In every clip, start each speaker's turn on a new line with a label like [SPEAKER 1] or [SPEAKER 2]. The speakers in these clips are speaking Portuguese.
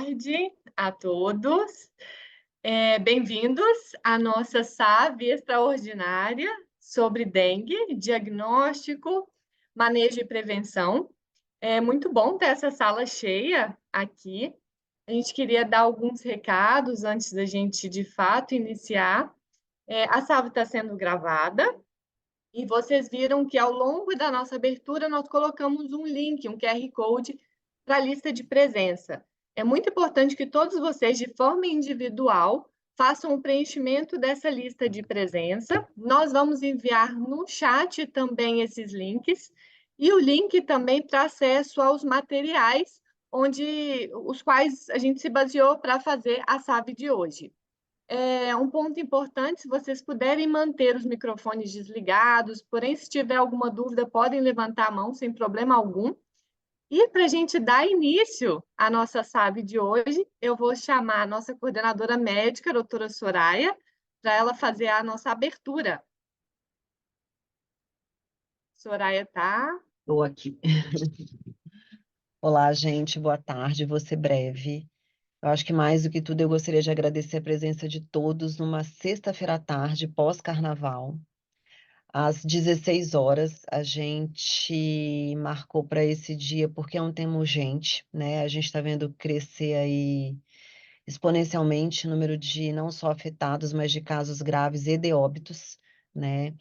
[SPEAKER 1] tarde a todos. Bem-vindos à nossa SAV extraordinária sobre dengue, diagnóstico, manejo e prevenção. É muito bom ter essa sala cheia aqui. A gente queria dar alguns recados antes da gente, de fato, iniciar. A SAV está sendo gravada e vocês viram que ao longo da nossa abertura nós colocamos um link, um QR Code para a lista de presença. É muito importante que todos vocês, de forma individual, façam o preenchimento dessa lista de presença. Nós vamos enviar no chat também esses links e o link também para acesso aos materiais os quais a gente se baseou para fazer a SAV de hoje. Um ponto importante, se vocês puderem manter os microfones desligados, porém, se tiver alguma dúvida, podem levantar a mão sem problema algum. E para a gente dar início à nossa SAB de hoje, eu vou chamar a nossa coordenadora médica, a doutora Soraya, para ela fazer a nossa abertura. Soraya tá?
[SPEAKER 2] Estou aqui. Olá, gente, boa tarde, vou ser breve. Eu acho que mais do que tudo eu gostaria de agradecer a presença de todos numa sexta-feira à tarde, pós-carnaval. Às 16 horas, a gente marcou para esse dia porque é um tema urgente, né? A gente está vendo crescer aí exponencialmente o número de não só afetados, mas de casos graves e de óbitos, né?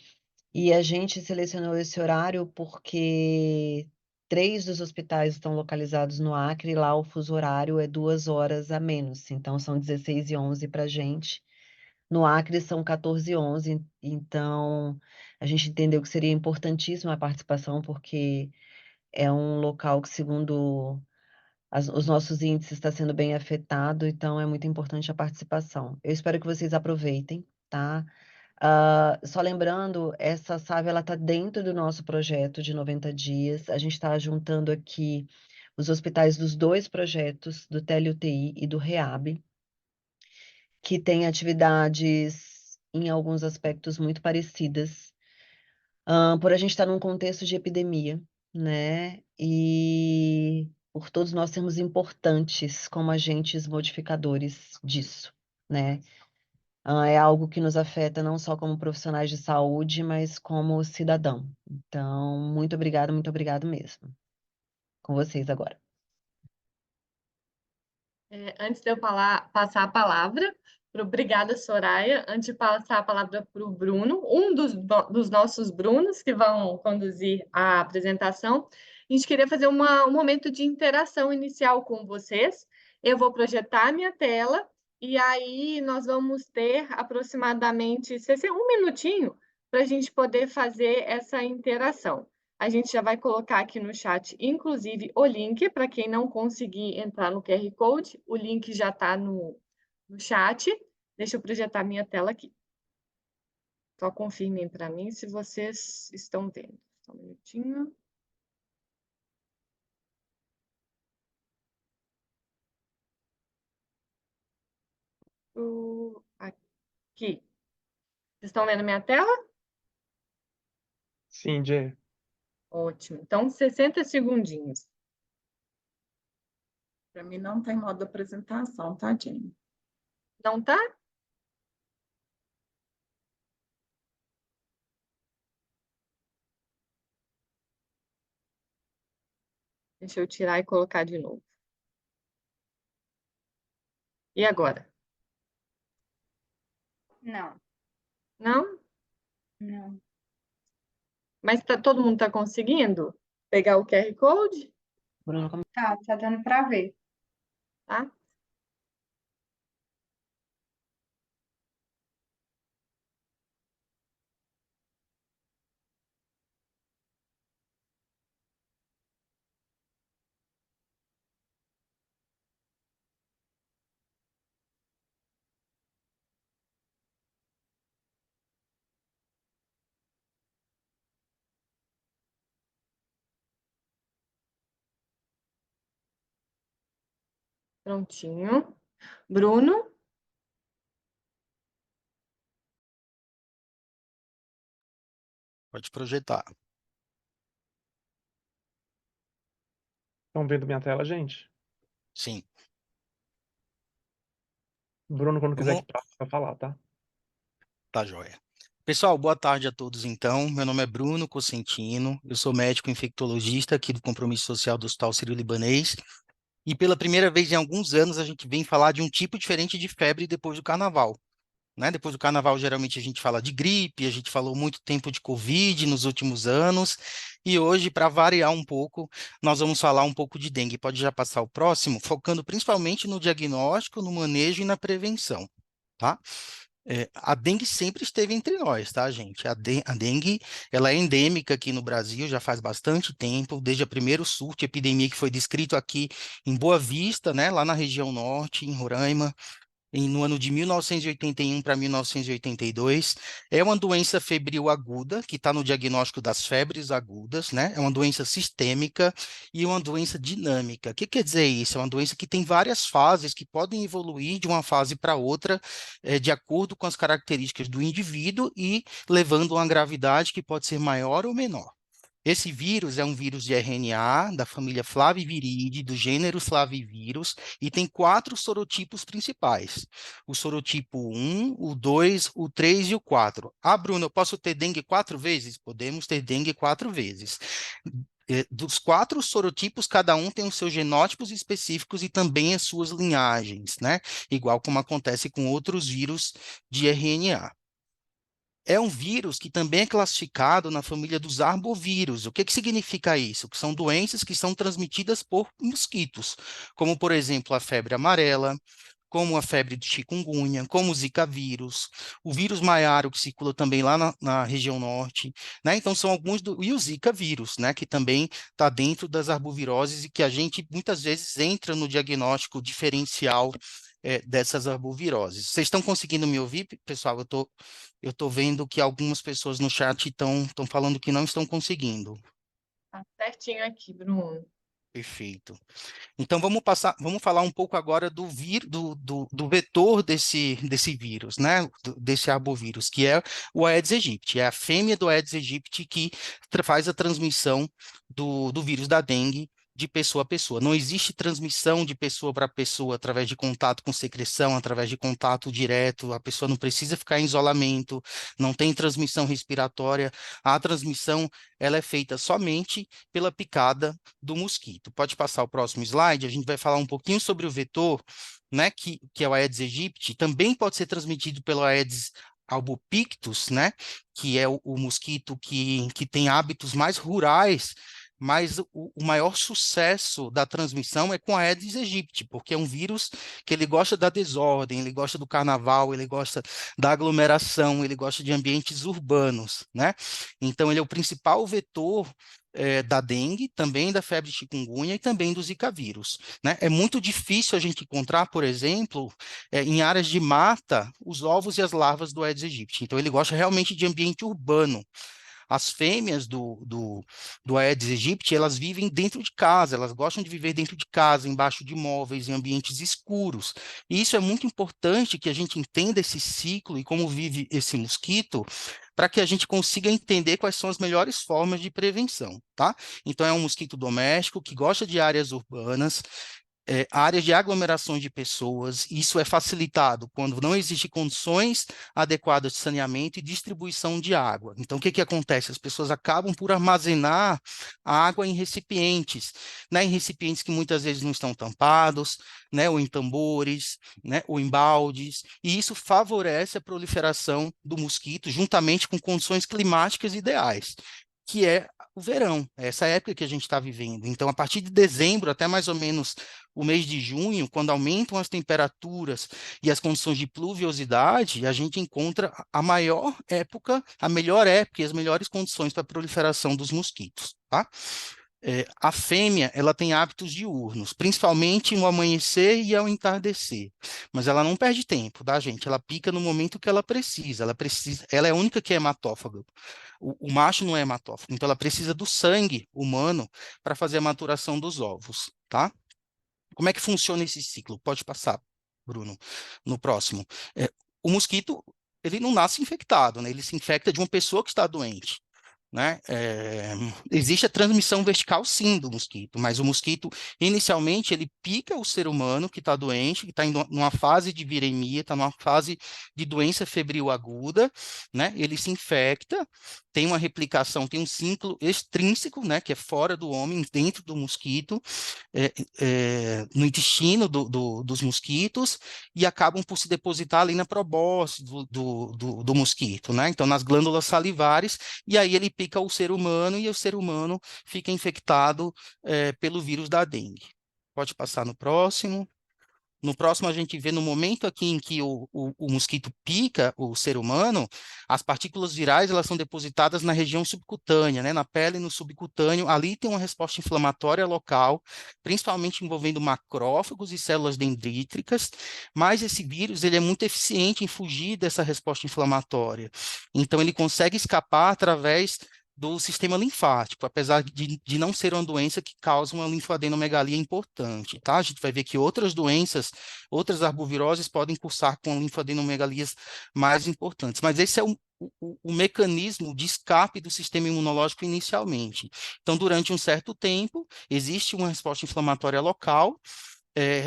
[SPEAKER 2] E a gente selecionou esse horário porque 3 dos hospitais estão localizados no Acre, e lá o fuso horário é 2 horas a menos, então são 16h11 para a gente. No Acre são 14h11, então a gente entendeu que seria importantíssima a participação, porque é um local que, segundo os nossos índices, está sendo bem afetado, então é muito importante a participação. Eu espero que vocês aproveitem, tá? Só lembrando, essa SAV está dentro do nosso projeto de 90 dias. A gente está juntando aqui os hospitais dos dois projetos, do TeleUTI e do REAB, que têm atividades, em alguns aspectos, muito parecidas. Por a gente estar num contexto de epidemia, né? E por todos nós sermos importantes como agentes modificadores disso, né? É algo que nos afeta não só como profissionais de saúde, mas como cidadão. Então, muito obrigado mesmo. Com vocês agora.
[SPEAKER 1] Antes de eu passar a palavra, obrigada, Soraya. Antes de passar a palavra para o Bruno, um dos nossos Brunos que vão conduzir a apresentação, a gente queria fazer um momento de interação inicial com vocês. Eu vou projetar a minha tela e aí nós vamos ter aproximadamente um minutinho para a gente poder fazer essa interação. A gente já vai colocar aqui no chat, inclusive, o link para quem não conseguir entrar no QR Code. O link já está no chat. Deixa eu projetar minha tela aqui. Só confirmem para mim se vocês estão vendo. Só um minutinho. Aqui. Vocês estão vendo minha tela?
[SPEAKER 3] Sim, Jay.
[SPEAKER 1] Ótimo. Então, 60 segundinhos.
[SPEAKER 4] Para mim não tem modo de apresentação, tá, Jenny?
[SPEAKER 1] Não tá? Deixa eu tirar e colocar de novo. E agora?
[SPEAKER 5] Não.
[SPEAKER 1] Não?
[SPEAKER 5] Não.
[SPEAKER 1] Mas todo mundo está conseguindo pegar o QR Code?
[SPEAKER 2] Bruno,
[SPEAKER 5] Tá dando para ver.
[SPEAKER 1] Tá? Prontinho. Bruno?
[SPEAKER 6] Pode projetar.
[SPEAKER 3] Estão vendo minha tela, gente?
[SPEAKER 6] Sim.
[SPEAKER 3] Bruno, quando quiser
[SPEAKER 6] Vamos...
[SPEAKER 3] que pra falar, tá?
[SPEAKER 6] Tá, joia. Pessoal, boa tarde a todos, então. Meu nome é Bruno Cosentino, eu sou médico infectologista aqui do Compromisso Social do Hospital Sírio-Libanês. E pela primeira vez em alguns anos, a gente vem falar de um tipo diferente de febre depois do carnaval. Né? Depois do carnaval, geralmente a gente fala de gripe, a gente falou muito tempo de Covid nos últimos anos, e hoje, para variar um pouco, nós vamos falar um pouco de dengue. Pode já passar o próximo, focando principalmente no diagnóstico, no manejo e na prevenção, tá? A dengue sempre esteve entre nós, tá, gente? A dengue, ela é endêmica aqui no Brasil já faz bastante tempo, desde o primeiro surto, epidemia que foi descrito aqui em Boa Vista, né, lá na região norte, em Roraima, no ano de 1981 para 1982. É uma doença febril aguda, que está no diagnóstico das febres agudas, né? É uma doença sistêmica e uma doença dinâmica. O que quer dizer isso? É uma doença que tem várias fases que podem evoluir de uma fase para outra, de acordo com as características do indivíduo e levando a uma gravidade que pode ser maior ou menor. Esse vírus é um vírus de RNA da família Flaviviridae, do gênero Flavivírus, e tem 4 sorotipos principais. O sorotipo 1, o 2, o 3 e o 4. Ah, Bruno, eu posso ter dengue 4 vezes? Podemos ter dengue 4 vezes. Dos 4 sorotipos, cada um tem os seus genótipos específicos e também as suas linhagens, né? Igual como acontece com outros vírus de RNA. É um vírus que também é classificado na família dos arbovírus. O que significa isso? Que são doenças que são transmitidas por mosquitos, como, por exemplo, a febre amarela, como a febre do chikungunya, como o Zika vírus, o vírus maiaro, que circula também lá na região norte, né? Então, são alguns e o Zika vírus, né? Que também está dentro das arboviroses e que a gente muitas vezes entra no diagnóstico diferencial dessas arboviroses. Vocês estão conseguindo me ouvir, pessoal? Eu tô vendo que algumas pessoas no chat estão falando que não estão conseguindo.
[SPEAKER 1] Tá certinho aqui, Bruno.
[SPEAKER 6] Perfeito. Então vamos falar um pouco agora do vetor desse vírus, né? Desse arbovírus, que é o Aedes aegypti. É a fêmea do Aedes aegypti que faz a transmissão do vírus da dengue de pessoa a pessoa. Não existe transmissão de pessoa para pessoa através de contato com secreção, através de contato direto. A pessoa não precisa ficar em isolamento, não tem transmissão respiratória. A transmissão ela é feita somente pela picada do mosquito. Pode passar o próximo slide, a gente vai falar um pouquinho sobre o vetor, né, que é o Aedes aegypti, também pode ser transmitido pelo Aedes albopictus, né, que é o mosquito que tem hábitos mais rurais, mas o maior sucesso da transmissão é com a Aedes aegypti, porque é um vírus que ele gosta da desordem, ele gosta do carnaval, ele gosta da aglomeração, ele gosta de ambientes urbanos, né? Então, ele é o principal vetor da dengue, também da febre chikungunya e também do Zika vírus, né? É muito difícil a gente encontrar, por exemplo, em áreas de mata, os ovos e as larvas do Aedes aegypti. Então, ele gosta realmente de ambiente urbano. As fêmeas do Aedes aegypti, elas vivem dentro de casa, elas gostam de viver dentro de casa, embaixo de móveis, em ambientes escuros. E isso é muito importante que a gente entenda esse ciclo e como vive esse mosquito, para que a gente consiga entender quais são as melhores formas de prevenção, tá? Então, é um mosquito doméstico que gosta de áreas urbanas, áreas de aglomerações de pessoas. Isso é facilitado quando não existem condições adequadas de saneamento e distribuição de água. Então, o que acontece? As pessoas acabam por armazenar água em recipientes, né? Em recipientes que muitas vezes não estão tampados, né? Ou em tambores, né? Ou em baldes. E isso favorece a proliferação do mosquito, juntamente com condições climáticas ideais, que é o verão, é essa época que a gente está vivendo. Então, a partir de dezembro até mais ou menos o mês de junho, quando aumentam as temperaturas e as condições de pluviosidade, a gente encontra a maior época, a melhor época e as melhores condições para a proliferação dos mosquitos, tá? A fêmea, ela tem hábitos diurnos, principalmente no amanhecer e ao entardecer, mas ela não perde tempo, tá, gente? Ela pica no momento que ela precisa, ela é a única que é hematófaga. O macho não é hematófago, então ela precisa do sangue humano para fazer a maturação dos ovos, tá? Como é que funciona esse ciclo? Pode passar, Bruno, no próximo. O mosquito, ele não nasce infectado, né? Ele se infecta de uma pessoa que está doente. né? Existe a transmissão vertical, sim, do mosquito, mas o mosquito, inicialmente, ele pica o ser humano que está doente, que está em numa fase de viremia, está numa fase de doença febril aguda, né? Ele se infecta, tem uma replicação, tem um ciclo extrínseco, né? Que é fora do homem, dentro do mosquito, no intestino dos mosquitos, e acabam por se depositar ali na probóscide do mosquito, né? Então, nas glândulas salivares, e aí ele pica o ser humano e o ser humano fica infectado pelo vírus da dengue. Pode passar no próximo. No próximo, a gente vê no momento aqui em que o mosquito pica o ser humano, as partículas virais elas são depositadas na região subcutânea, né, na pele, no subcutâneo. Ali tem uma resposta inflamatória local, principalmente envolvendo macrófagos e células dendríticas, mas esse vírus ele é muito eficiente em fugir dessa resposta inflamatória. Então, ele consegue escapar através do sistema linfático, apesar de não ser uma doença que causa uma linfadenomegalia importante, tá? A gente vai ver que outras doenças, outras arboviroses podem cursar com linfadenomegalias mais importantes, mas esse é o mecanismo de escape do sistema imunológico inicialmente. Então, durante um certo tempo, existe uma resposta inflamatória local,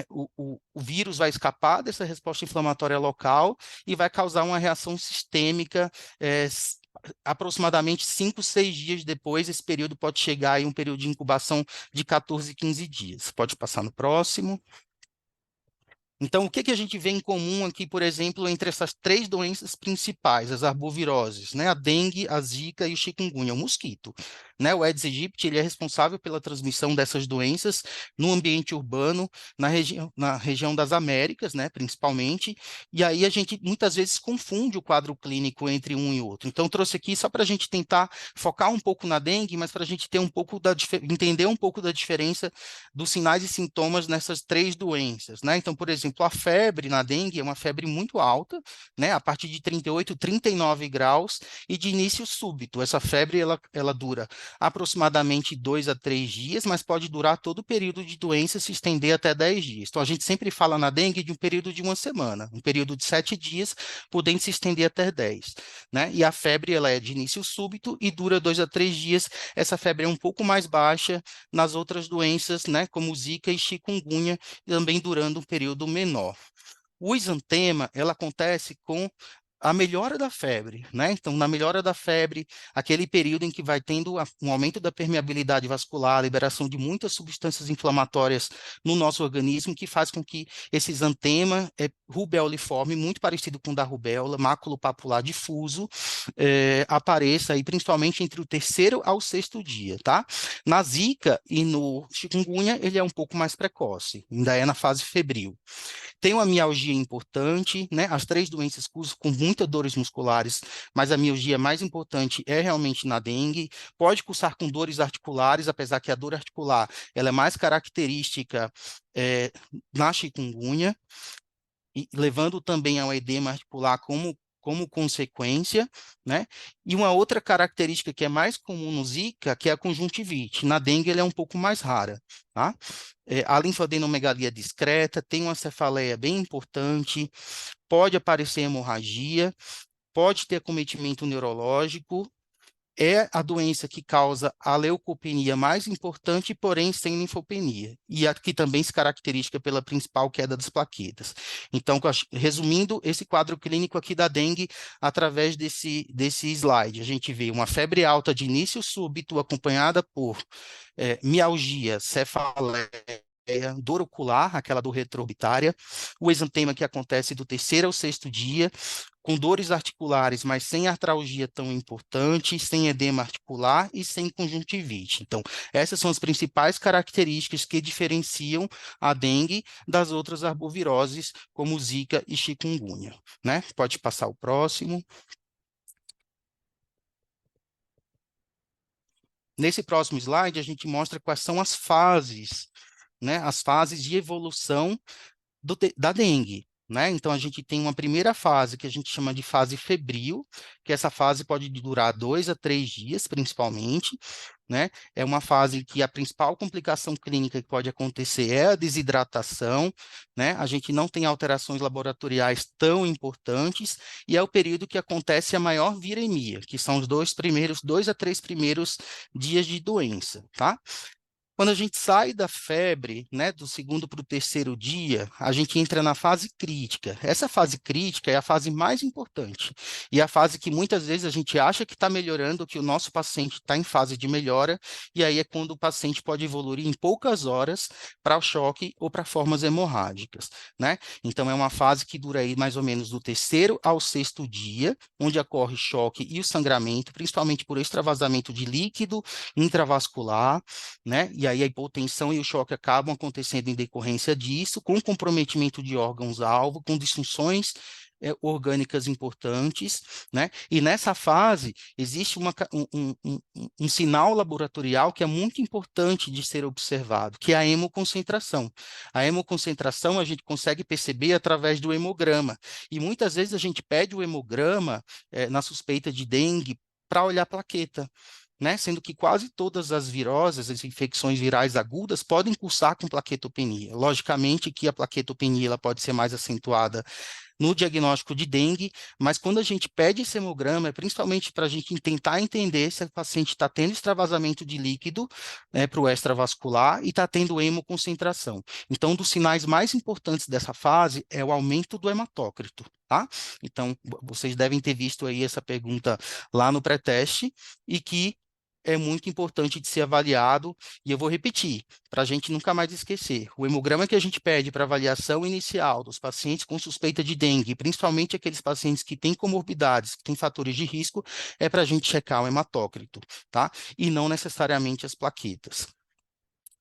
[SPEAKER 6] o vírus vai escapar dessa resposta inflamatória local e vai causar uma reação sistêmica aproximadamente 5, 6 dias depois. Esse período pode chegar aí um período de incubação de 14, 15 dias. Pode passar no próximo. Então, o que a gente vê em comum aqui, por exemplo, entre essas 3 doenças principais, as arboviroses, né? A dengue, a zika e o chikungunya, o mosquito, né? O Aedes aegypti, ele é responsável pela transmissão dessas doenças no ambiente urbano, na região das Américas, né? Principalmente, e aí a gente muitas vezes confunde o quadro clínico entre um e outro. Então, eu trouxe aqui só para a gente tentar focar um pouco na dengue, mas para a gente ter um pouco entender um pouco da diferença dos sinais e sintomas nessas 3 doenças, né? Então, por exemplo, a febre na dengue é uma febre muito alta, né? A partir de 38, 39 graus e de início súbito. Essa febre, ela dura aproximadamente 2 a 3 dias, mas pode durar todo o período de doença, se estender até 10 dias. Então, a gente sempre fala na dengue de um período de uma semana, um período de 7 dias, podendo se estender até 10, né? E a febre, ela é de início súbito e dura 2 a 3 dias. Essa febre é um pouco mais baixa nas outras doenças, né, como zika e chikungunya, também durando um período menor. O exantema, ela acontece com a melhora da febre, né? Então, na melhora da febre, aquele período em que vai tendo um aumento da permeabilidade vascular, a liberação de muitas substâncias inflamatórias no nosso organismo, que faz com que esse exantema rubéoliforme, muito parecido com o da rubéola, máculo papular difuso, apareça aí, principalmente entre o 3º ao 6º dia, tá? Na zika e no chikungunya, ele é um pouco mais precoce, ainda é na fase febril. Tem uma mialgia importante, né? As 3 doenças cursam com muitas dores musculares, mas a mialgia mais importante é realmente na dengue. Pode cursar com dores articulares, apesar que a dor articular ela é mais característica na chikungunya, e levando também ao edema articular como consequência, né? E uma outra característica que é mais comum no Zika, que é a conjuntivite. Na dengue, ela é um pouco mais rara, tá? A linfadenomegalia discreta, tem uma cefaleia bem importante, pode aparecer hemorragia, pode ter acometimento neurológico, é a doença que causa a leucopenia mais importante, porém sem linfopenia, e aqui também se caracteriza pela principal queda das plaquetas. Então, resumindo, esse quadro clínico aqui da dengue, através desse slide, a gente vê uma febre alta de início súbito, acompanhada por mialgia, cefaleia, dor ocular, aquela dor retroorbitária, o exantema que acontece do 3º ao 6º dia, com dores articulares, mas sem artralgia tão importante, sem edema articular e sem conjuntivite. Então, essas são as principais características que diferenciam a dengue das outras arboviroses, como zika e chikungunya, né? Pode passar o próximo. Nesse próximo slide, a gente mostra quais são as fases, né? As fases de evolução da dengue. né? Então, a gente tem uma primeira fase que a gente chama de fase febril, que essa fase pode durar 2 a 3 dias, principalmente, né? É uma fase em que a principal complicação clínica que pode acontecer é a desidratação, né? A gente não tem alterações laboratoriais tão importantes, e é o período que acontece a maior viremia, que são os 2 a 3 primeiros dias de doença, tá? Quando a gente sai da febre, né, do segundo para o terceiro dia, a gente entra na fase crítica. Essa fase crítica é a fase mais importante e a fase que muitas vezes a gente acha que está melhorando, que o nosso paciente está em fase de melhora, e aí é quando o paciente pode evoluir em poucas horas para o choque ou para formas hemorrágicas, né? Então é uma fase que dura aí mais ou menos do terceiro ao sexto dia, onde ocorre choque e o sangramento, principalmente por extravasamento de líquido intravascular, né? E aí a hipotensão e o choque acabam acontecendo em decorrência disso, com comprometimento de órgãos-alvo, com disfunções orgânicas importantes, né? E nessa fase existe um sinal laboratorial que é muito importante de ser observado, que é a hemoconcentração. A hemoconcentração a gente consegue perceber através do hemograma, e muitas vezes a gente pede o hemograma na suspeita de dengue para olhar a plaqueta, né? Sendo que quase todas as viroses, as infecções virais agudas, podem cursar com plaquetopenia. Logicamente que a plaquetopenia ela pode ser mais acentuada no diagnóstico de dengue, mas quando a gente pede esse hemograma, é principalmente para a gente tentar entender se o paciente está tendo extravasamento de líquido, né, para o extravascular e está tendo hemoconcentração. Então, um dos sinais mais importantes dessa fase é o aumento do hematócrito, tá? Então, vocês devem ter visto aí essa pergunta lá no pré-teste e que é muito importante de ser avaliado, e eu vou repetir, para a gente nunca mais esquecer. O hemograma que a gente pede para avaliação inicial dos pacientes com suspeita de dengue, principalmente aqueles pacientes que têm comorbidades, que têm fatores de risco, é para a gente checar o hematócrito, tá? E não necessariamente as plaquetas.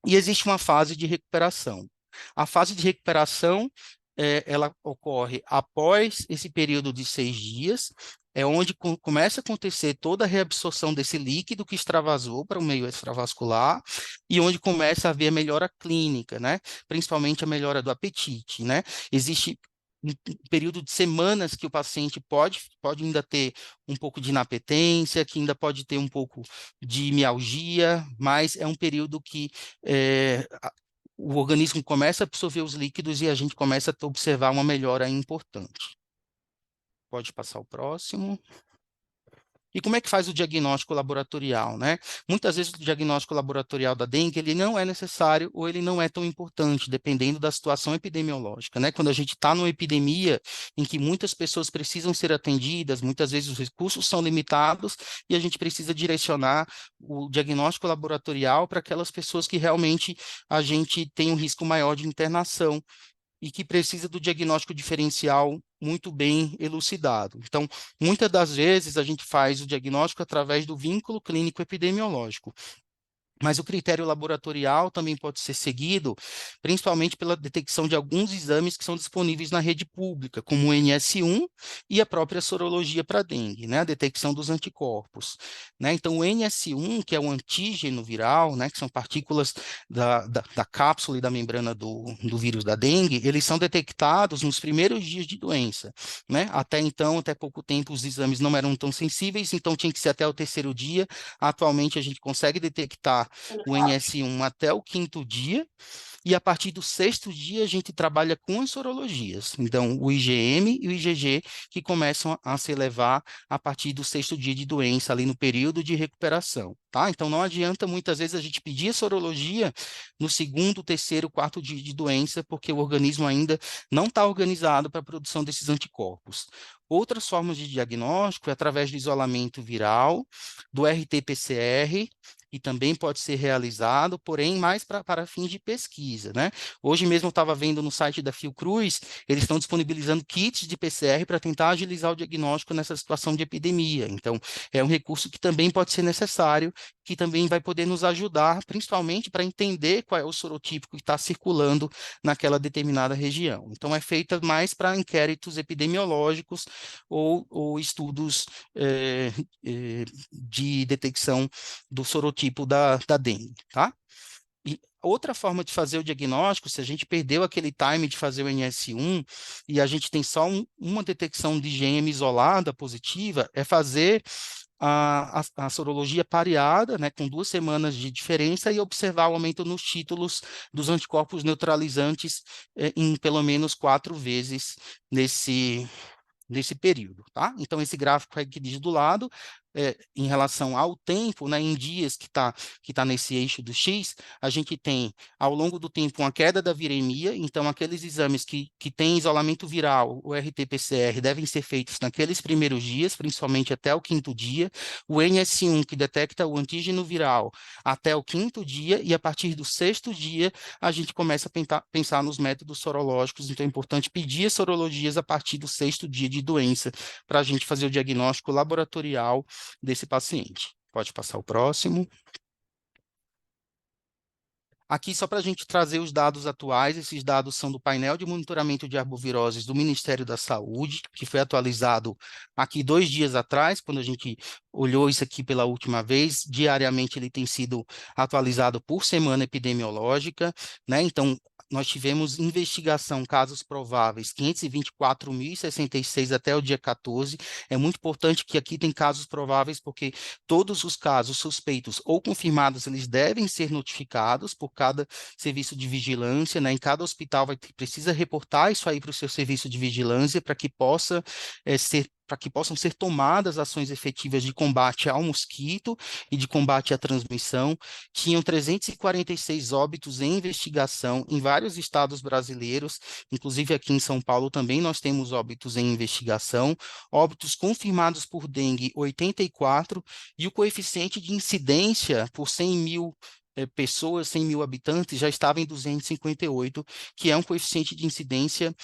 [SPEAKER 6] E existe uma fase de recuperação. A fase de recuperação, ela ocorre após esse período de 6 dias, é onde começa a acontecer toda a reabsorção desse líquido que extravasou para o meio extravascular e onde começa a haver a melhora clínica, né? Principalmente a melhora do apetite, né? Existe um período de semanas que o paciente pode ainda ter um pouco de inapetência, que ainda pode ter um pouco de mialgia, mas é um período que o organismo começa a absorver os líquidos e a gente começa a observar uma melhora importante. Pode passar o próximo. E como é que faz o diagnóstico laboratorial, né? Muitas vezes o diagnóstico laboratorial da dengue, ele não é necessário ou ele não é tão importante, dependendo da situação epidemiológica, né? Quando a gente está numa epidemia em que muitas pessoas precisam ser atendidas, muitas vezes os recursos são limitados e a gente precisa direcionar o diagnóstico laboratorial para aquelas pessoas que realmente a gente tem um risco maior de internação e que precisa do diagnóstico diferencial muito bem elucidado. Então, muitas das vezes a gente faz o diagnóstico através do vínculo clínico epidemiológico. Mas o critério laboratorial também pode ser seguido, principalmente pela detecção de alguns exames que são disponíveis na rede pública, como o NS1 e a própria sorologia para dengue, né, a detecção dos anticorpos, né? Então, o NS1, que é o antígeno viral, né, que são partículas da cápsula e da membrana do vírus da dengue, eles são detectados nos primeiros dias de doença, né? Até então, até pouco tempo, os exames não eram tão sensíveis, então tinha que ser até o terceiro dia. Atualmente, a gente consegue detectar o NS1 até o 5º dia, e a partir do 6º dia a gente trabalha com as sorologias. Então, o IgM e o IgG que começam a se elevar a partir do 6º dia de doença, ali no período de recuperação, tá? Então, não adianta muitas vezes a gente pedir a sorologia no 2º, 3º, 4º dia de doença, porque o organismo ainda não está organizado para a produção desses anticorpos. Outras formas de diagnóstico é através do isolamento viral, do RT-PCR, que também pode ser realizado, porém mais para fins de pesquisa, né? Hoje mesmo eu estava vendo no site da Fiocruz, eles estão disponibilizando kits de PCR para tentar agilizar o diagnóstico nessa situação de epidemia. Então, é um recurso que também pode ser necessário, que também vai poder nos ajudar, principalmente para entender qual é o sorotipo que está circulando naquela determinada região. Então, é feita mais para inquéritos epidemiológicos ou estudos de detecção do sorotipo da dengue, tá? E outra forma de fazer o diagnóstico, se a gente perdeu aquele time de fazer o NS1 e a gente tem só uma detecção de IgM isolada positiva, é fazer a sorologia pareada, né, com 2 semanas de diferença e observar o aumento nos títulos dos anticorpos neutralizantes em pelo menos 4 vezes nesse período, tá? Então, esse gráfico aqui do lado, em relação ao tempo, né, em dias que tá nesse eixo do X, a gente tem, ao longo do tempo, uma queda da viremia, então, aqueles exames que têm isolamento viral, o RT-PCR, devem ser feitos naqueles primeiros dias, principalmente até o 5º dia, o NS1, que detecta o antígeno viral, até o 5º dia, e a partir do 6º dia, a gente começa a pensar nos métodos sorológicos, então é importante pedir as sorologias a partir do 6º dia de doença, para a gente fazer o diagnóstico laboratorial desse paciente. Pode passar o próximo. Aqui, só para a gente trazer os dados atuais, esses dados são do painel de monitoramento de arboviroses do Ministério da Saúde, que foi atualizado aqui 2 dias atrás, quando a gente olhou isso aqui pela última vez. Diariamente ele tem sido atualizado por semana epidemiológica, né? Então, nós tivemos investigação, casos prováveis, 524.066 até o dia 14. É muito importante que aqui tem casos prováveis, porque todos os casos suspeitos ou confirmados, eles devem ser notificados por cada serviço de vigilância, né? Em cada hospital precisa reportar isso aí para o seu serviço de vigilância para que possam ser tomadas ações efetivas de combate ao mosquito e de combate à transmissão. Tinham 346 óbitos em investigação em vários estados brasileiros, inclusive aqui em São Paulo também nós temos óbitos em investigação, óbitos confirmados por dengue, 84, e o coeficiente de incidência por 100 mil pessoas, 100 mil habitantes, já estava em 258, que é um coeficiente de incidência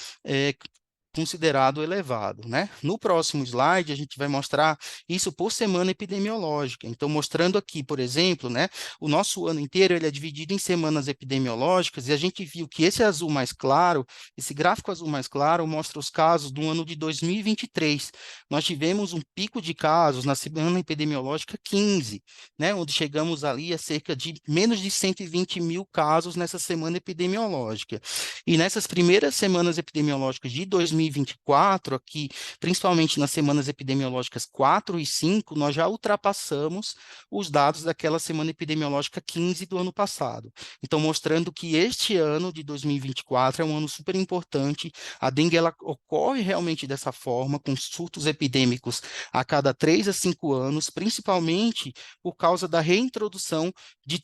[SPEAKER 6] considerado elevado, né? No próximo slide, a gente vai mostrar isso por semana epidemiológica. Então, mostrando aqui, por exemplo, né, o nosso ano inteiro ele é dividido em semanas epidemiológicas, e a gente viu que esse azul mais claro, esse gráfico azul mais claro, mostra os casos do ano de 2023. Nós tivemos um pico de casos na semana epidemiológica 15, né, onde chegamos ali a cerca de menos de 120 mil casos nessa semana epidemiológica. E nessas primeiras semanas epidemiológicas de 2024, aqui, principalmente nas semanas epidemiológicas 4 e 5, nós já ultrapassamos os dados daquela semana epidemiológica 15 do ano passado. Então, mostrando que este ano de 2024 é um ano super importante. A dengue, ela ocorre realmente dessa forma, com surtos epidêmicos a cada 3 a 5 anos, principalmente por causa da reintrodução de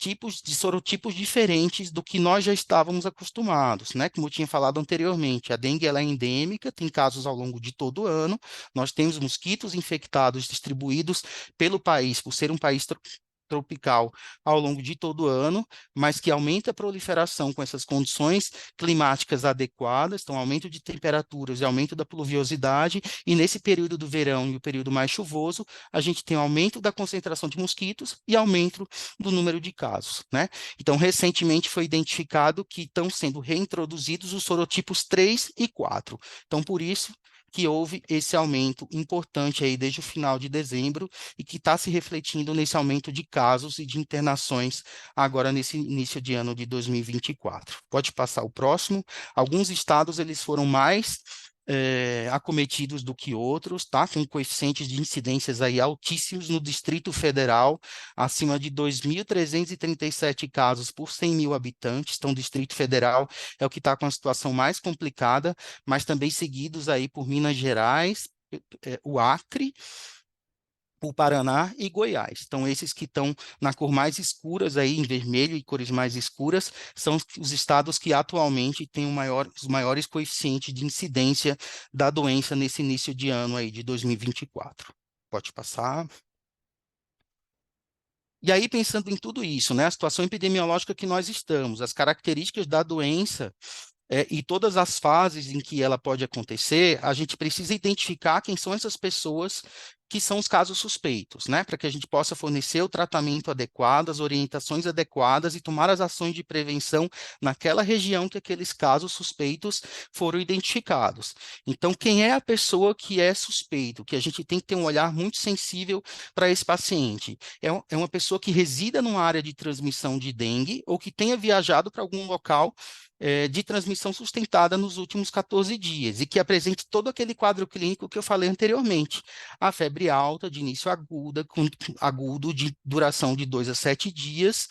[SPEAKER 6] sorotipos diferentes do que nós já estávamos acostumados, né? Como eu tinha falado anteriormente, a dengue ela é endêmica, tem casos ao longo de todo o ano, nós temos mosquitos infectados distribuídos pelo país, por ser um país tropical ao longo de todo o ano, mas que aumenta a proliferação com essas condições climáticas adequadas, então aumento de temperaturas e aumento da pluviosidade, e nesse período do verão e o período mais chuvoso, a gente tem aumento da concentração de mosquitos e aumento do número de casos, né? Então, recentemente foi identificado que estão sendo reintroduzidos os sorotipos 3 e 4. Então, por isso que houve esse aumento importante aí desde o final de dezembro e que está se refletindo nesse aumento de casos e de internações agora nesse início de ano de 2024. Pode passar o próximo. Alguns estados eles foram mais acometidos do que outros, tá? Com coeficientes de incidências aí altíssimos no Distrito Federal, acima de 2.337 casos por 100 mil habitantes. Então, o Distrito Federal é o que está com a situação mais complicada, mas também seguidos aí por Minas Gerais, o Acre, o Paraná e Goiás. Então, esses que estão na cor mais escuras aí, em vermelho e cores mais escuras, são os estados que atualmente têm os maiores coeficientes de incidência da doença nesse início de ano aí, de 2024. Pode passar. E aí, pensando em tudo isso, né, a situação epidemiológica que nós estamos, as características da doença, e todas as fases em que ela pode acontecer, a gente precisa identificar quem são essas pessoas que são os casos suspeitos, né? Para que a gente possa fornecer o tratamento adequado, as orientações adequadas e tomar as ações de prevenção naquela região que aqueles casos suspeitos foram identificados. Então, quem é a pessoa que é suspeito? Que a gente tem que ter um olhar muito sensível para esse paciente. É uma pessoa que resida numa área de transmissão de dengue ou que tenha viajado para algum local de transmissão sustentada nos últimos 14 dias e que apresente todo aquele quadro clínico que eu falei anteriormente. A febre alta, de início agudo, de duração de 2 a 7 dias,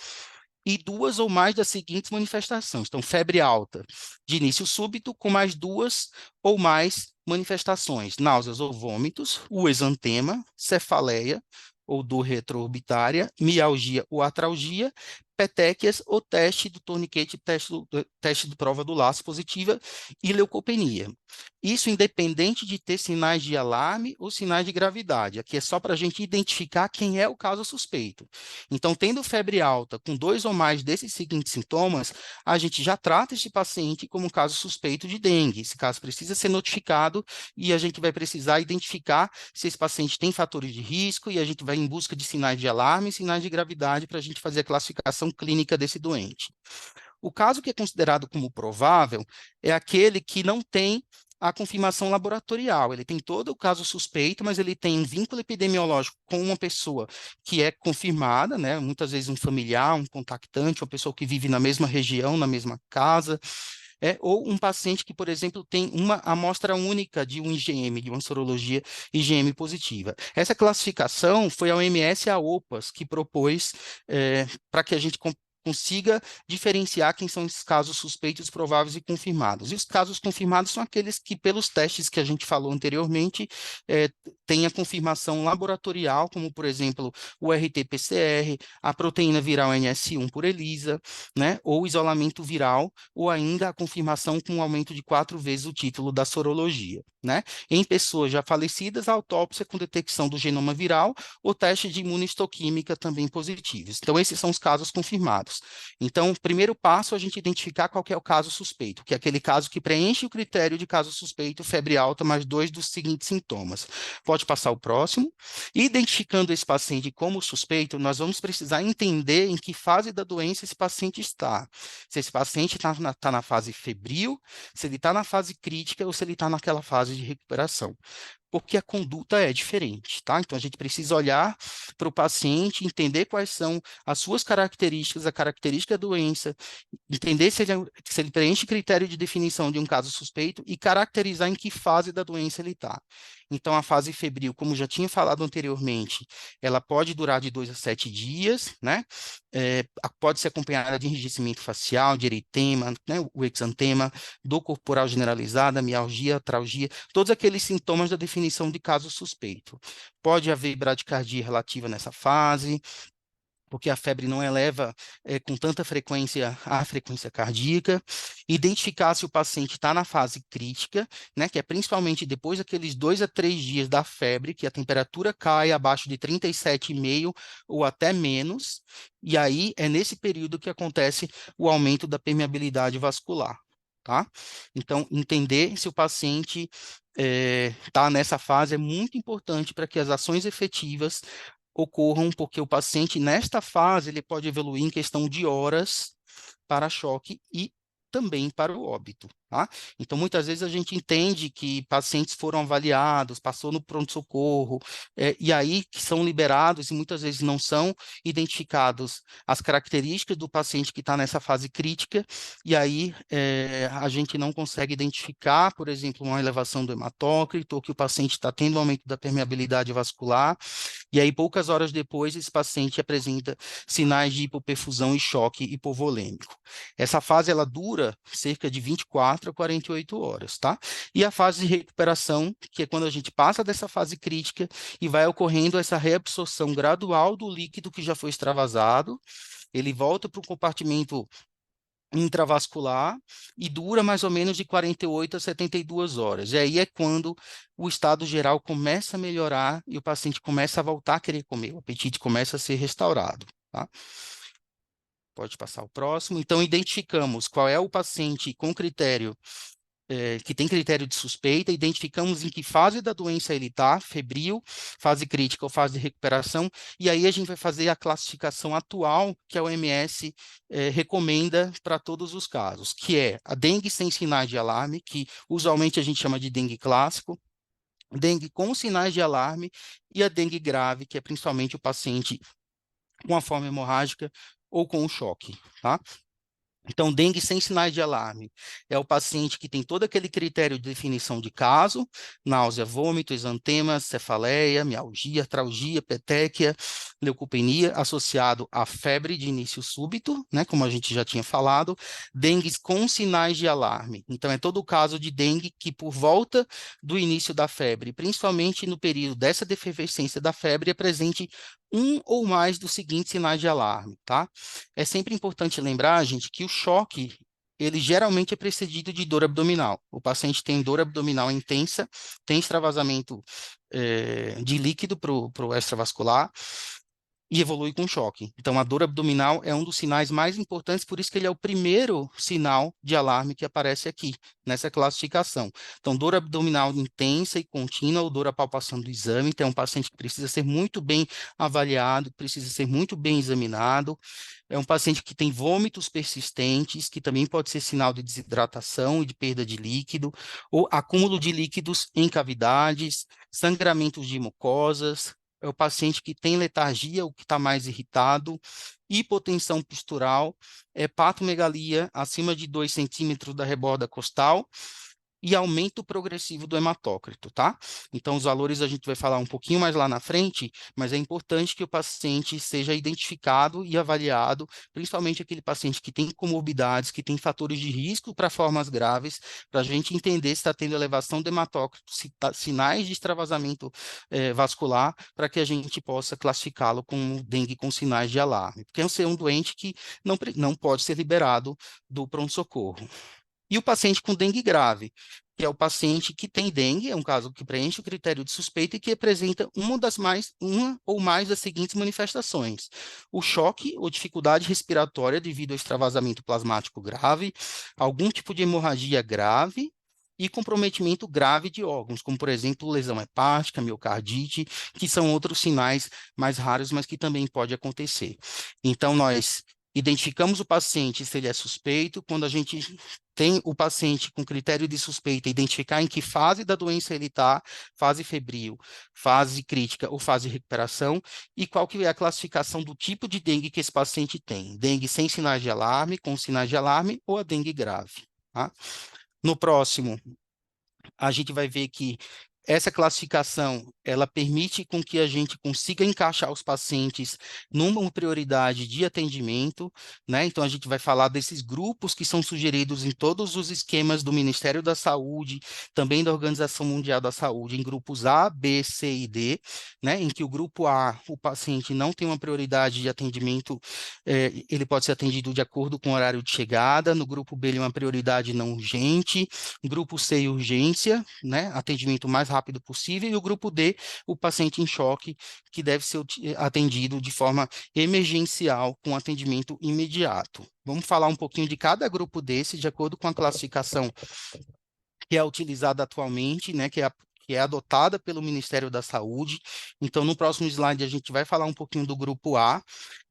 [SPEAKER 6] e 2 ou mais das seguintes manifestações. Então, febre alta, de início súbito, com mais 2 ou mais manifestações: náuseas ou vômitos, o exantema, cefaleia ou dor retroorbitária, mialgia ou atralgia, petequias ou teste do torniquete, teste de prova do laço positiva e leucopenia. Isso independente de ter sinais de alarme ou sinais de gravidade. Aqui é só para a gente identificar quem é o caso suspeito. Então, tendo febre alta com 2 ou mais desses seguintes sintomas, a gente já trata esse paciente como um caso suspeito de dengue. Esse caso precisa ser notificado e a gente vai precisar identificar se esse paciente tem fatores de risco e a gente vai em busca de sinais de alarme e sinais de gravidade para a gente fazer a classificação clínica desse doente. O caso que é considerado como provável é aquele que não tem a confirmação laboratorial. Ele tem todo o caso suspeito, mas ele tem um vínculo epidemiológico com uma pessoa que é confirmada, né? Muitas vezes um familiar, um contactante, uma pessoa que vive na mesma região, na mesma casa, ou um paciente que, por exemplo, tem uma amostra única de um IgM, de uma sorologia IgM positiva. Essa classificação foi a OMS e a OPAS que propôs para que a gente consiga diferenciar quem são esses casos suspeitos, prováveis e confirmados. E os casos confirmados são aqueles que, pelos testes que a gente falou anteriormente, têm a confirmação laboratorial, como, por exemplo, o RT-PCR, a proteína viral NS1 por ELISA, né, ou isolamento viral, ou ainda a confirmação com um aumento de 4 vezes o título da sorologia. Né? Em pessoas já falecidas, a autópsia com detecção do genoma viral ou teste de imunistoquímica também positivos. Então, esses são os casos confirmados. Então, o primeiro passo é a gente identificar qual que é o caso suspeito, que é aquele caso que preenche o critério de caso suspeito, febre alta, mais 2 dos seguintes sintomas. Pode passar o próximo. Identificando esse paciente como suspeito, nós vamos precisar entender em que fase da doença esse paciente está. Se esse paciente está na fase febril, se ele está na fase crítica ou se ele está naquela fase de recuperação, porque a conduta é diferente, tá? Então, a gente precisa olhar para o paciente, entender quais são as suas características, a característica da doença, entender se ele preenche critério de definição de um caso suspeito e caracterizar em que fase da doença ele está. Então, a fase febril, como já tinha falado anteriormente, ela pode durar de 2 a 7 dias, né? Pode ser acompanhada de enrijecimento facial, de eritema, né? O exantema, dor corporal generalizada, mialgia, atralgia, todos aqueles sintomas da definição de caso suspeito. Pode haver bradicardia relativa nessa fase, porque a febre não eleva com tanta frequência a frequência cardíaca, identificar se o paciente está na fase crítica, né, que é principalmente depois daqueles 2 a 3 dias da febre, que a temperatura cai abaixo de 37,5 ou até menos, e aí é nesse período que acontece o aumento da permeabilidade vascular. Tá? Então, entender se o paciente está nessa fase é muito importante para que as ações efetivas ocorram, porque o paciente, nesta fase, ele pode evoluir em questão de horas para choque e também para o óbito. Tá? Então, muitas vezes a gente entende que pacientes foram avaliados, passou no pronto-socorro, e aí que são liberados, e muitas vezes não são identificados as características do paciente que está nessa fase crítica, e aí a gente não consegue identificar, por exemplo, uma elevação do hematócrito, ou que o paciente está tendo um aumento da permeabilidade vascular, e aí poucas horas depois esse paciente apresenta sinais de hipoperfusão e choque hipovolêmico. Essa fase ela dura cerca de 24 a 48 horas, tá? E a fase de recuperação, que é quando a gente passa dessa fase crítica e vai ocorrendo essa reabsorção gradual do líquido que já foi extravasado, ele volta para o compartimento intravascular e dura mais ou menos de 48 a 72 horas. E aí é quando o estado geral começa a melhorar e o paciente começa a voltar a querer comer, o apetite começa a ser restaurado, tá? Pode passar o próximo. Então, identificamos qual é o paciente com critério que tem critério de suspeita, identificamos em que fase da doença ele está, febril, fase crítica ou fase de recuperação, e aí a gente vai fazer a classificação atual que a OMS recomenda para todos os casos, que é a dengue sem sinais de alarme, que usualmente a gente chama de dengue clássico, dengue com sinais de alarme e a dengue grave, que é principalmente o paciente com a forma hemorrágica ou com o choque, tá? Então, dengue sem sinais de alarme é o paciente que tem todo aquele critério de definição de caso, náusea, vômito, exantema, cefaleia, mialgia, artralgia, petequia, leucopenia, associado à febre de início súbito, né, como a gente já tinha falado, dengue com sinais de alarme. Então, é todo o caso de dengue que, por volta do início da febre, principalmente no período dessa defervescência da febre, apresente um ou mais dos seguintes sinais de alarme, tá? É sempre importante lembrar, gente, que o choque, ele geralmente é precedido de dor abdominal. O paciente tem dor abdominal intensa, tem extravasamento de líquido para o extravascular e evolui com choque. Então, a dor abdominal é um dos sinais mais importantes, por isso que ele é o primeiro sinal de alarme que aparece aqui, nessa classificação. Então, dor abdominal intensa e contínua, ou dor à palpação do exame, então é um paciente que precisa ser muito bem avaliado, precisa ser muito bem examinado. É um paciente que tem vômitos persistentes, que também pode ser sinal de desidratação e de perda de líquido, ou acúmulo de líquidos em cavidades, sangramentos de mucosas. É o paciente que tem letargia, ou que está mais irritado, hipotensão postural, hepatomegalia acima de 2 centímetros da reborda costal, e aumento progressivo do hematócrito, tá? Então, os valores a gente vai falar um pouquinho mais lá na frente, mas é importante que o paciente seja identificado e avaliado, principalmente aquele paciente que tem comorbidades, que tem fatores de risco para formas graves, para a gente entender se está tendo elevação do hematócrito, se sinais de extravasamento vascular, para que a gente possa classificá-lo como dengue com sinais de alarme, porque é um doente que não pode ser liberado do pronto-socorro. E o paciente com dengue grave, que é o paciente que tem dengue, é um caso que preenche o critério de suspeita e que apresenta uma ou mais das seguintes manifestações: o choque ou dificuldade respiratória devido ao extravasamento plasmático grave, algum tipo de hemorragia grave e comprometimento grave de órgãos, como, por exemplo, lesão hepática, miocardite, que são outros sinais mais raros, mas que também pode acontecer. Então, nós identificamos o paciente se ele é suspeito. Quando a gente tem o paciente com critério de suspeita, identificar em que fase da doença ele está, fase febril, fase crítica ou fase de recuperação, e qual que é a classificação do tipo de dengue que esse paciente tem: dengue sem sinais de alarme, com sinais de alarme ou a dengue grave, tá? No próximo, a gente vai ver que essa classificação, ela permite com que a gente consiga encaixar os pacientes numa prioridade de atendimento, né? Então, a gente vai falar desses grupos que são sugeridos em todos os esquemas do Ministério da Saúde, também da Organização Mundial da Saúde, em grupos A, B, C e D, né? Em que o grupo A, o paciente não tem uma prioridade de atendimento, ele pode ser atendido de acordo com o horário de chegada. No grupo B, ele é uma prioridade não urgente. Grupo C, urgência, né? Atendimento mais rápido possível, e o grupo D, o paciente em choque, que deve ser atendido de forma emergencial, com atendimento imediato. Vamos falar um pouquinho de cada grupo desse, de acordo com a classificação que é utilizada atualmente, né, que é adotada pelo Ministério da Saúde. Então, no próximo slide, a gente vai falar um pouquinho do grupo A.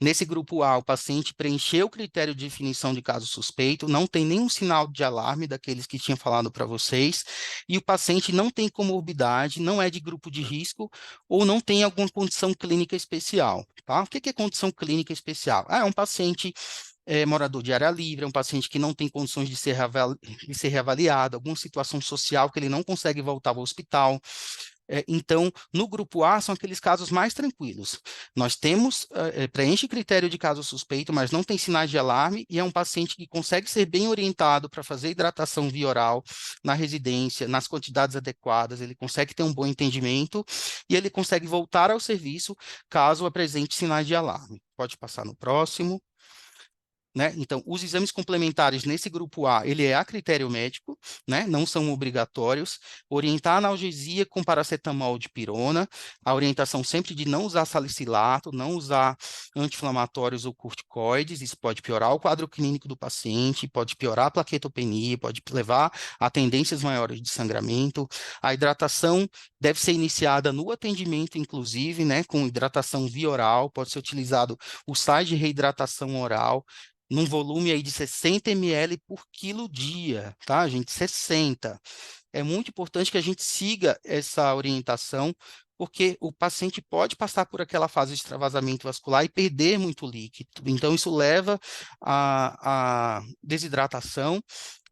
[SPEAKER 6] Nesse grupo A, o paciente preencheu o critério de definição de caso suspeito, não tem nenhum sinal de alarme daqueles que tinha falado para vocês, e o paciente não tem comorbidade, não é de grupo de risco ou não tem alguma condição clínica especial, tá? O que é condição clínica especial? É um paciente morador de área livre, é um paciente que não tem condições de ser reavaliado, alguma situação social que ele não consegue voltar ao hospital. Então, no grupo A, são aqueles casos mais tranquilos. Nós temos, preenche critério de caso suspeito, mas não tem sinais de alarme, e é um paciente que consegue ser bem orientado para fazer hidratação via oral na residência, nas quantidades adequadas, ele consegue ter um bom entendimento, e ele consegue voltar ao serviço caso apresente sinais de alarme. Pode passar no próximo. né? Então, os exames complementares nesse grupo A, ele é a critério médico, né? Não são obrigatórios. Orientar analgesia com paracetamol de pirona, a orientação sempre de não usar salicilato, não usar anti-inflamatórios ou corticoides, isso pode piorar o quadro clínico do paciente, pode piorar a plaquetopenia, pode levar a tendências maiores de sangramento. A hidratação deve ser iniciada no atendimento, inclusive, né? Com hidratação via oral, pode ser utilizado o sais de reidratação oral, num volume aí de 60 ml por quilo dia, tá, gente? 60. É muito importante que a gente siga essa orientação, porque o paciente pode passar por aquela fase de extravasamento vascular e perder muito líquido. Então, isso leva à desidratação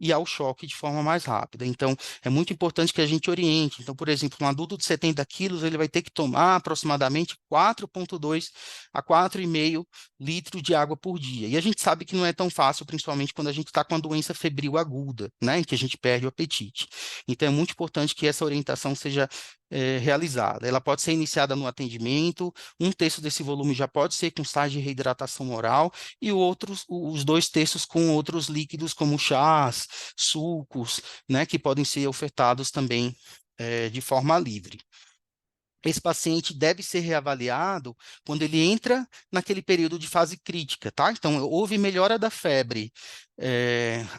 [SPEAKER 6] e ao choque de forma mais rápida. Então, é muito importante que a gente oriente. Então, por exemplo, um adulto de 70 quilos, ele vai ter que tomar aproximadamente 4,2 a 4,5 litros de água por dia. E a gente sabe que não é tão fácil, principalmente quando a gente está com a doença febril aguda, né, em que a gente perde o apetite. Então, é muito importante que essa orientação seja realizada. Ela pode ser iniciada no atendimento, um terço desse volume já pode ser com sais de reidratação oral e os 2 terços com outros líquidos como chás, sucos, né, que podem ser ofertados também de forma livre. Esse paciente deve ser reavaliado quando ele entra naquele período de fase crítica, tá? Então, houve melhora da febre,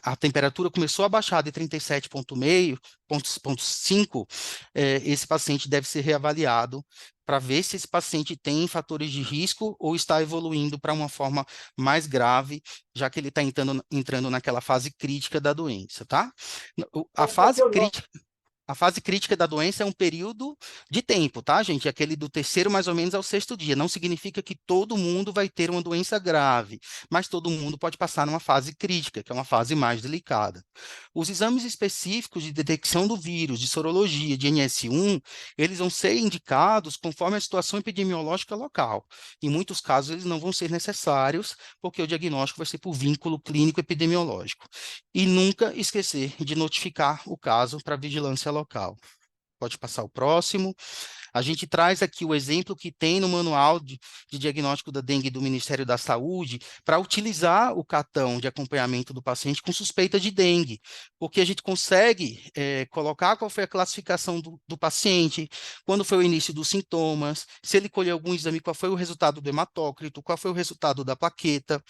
[SPEAKER 6] a temperatura começou a baixar de 37,5, esse paciente deve ser reavaliado para ver se esse paciente tem fatores de risco ou está evoluindo para uma forma mais grave, já que ele está entrando naquela fase crítica da doença, tá? A fase crítica da doença é um período de tempo, tá, gente? Aquele do terceiro mais ou menos ao sexto dia. Não significa que todo mundo vai ter uma doença grave, mas todo mundo pode passar numa fase crítica, que é uma fase mais delicada. Os exames específicos de detecção do vírus, de sorologia, de NS1, eles vão ser indicados conforme a situação epidemiológica local. Em muitos casos, eles não vão ser necessários, porque o diagnóstico vai ser por vínculo clínico epidemiológico. E nunca esquecer de notificar o caso para a vigilância local. Pode passar o próximo. A gente traz aqui o exemplo que tem no manual de diagnóstico da dengue do Ministério da Saúde para utilizar o cartão de acompanhamento do paciente com suspeita de dengue, porque a gente consegue colocar qual foi a classificação do paciente, quando foi o início dos sintomas, se ele colheu algum exame, qual foi o resultado do hematócrito, qual foi o resultado da plaqueta,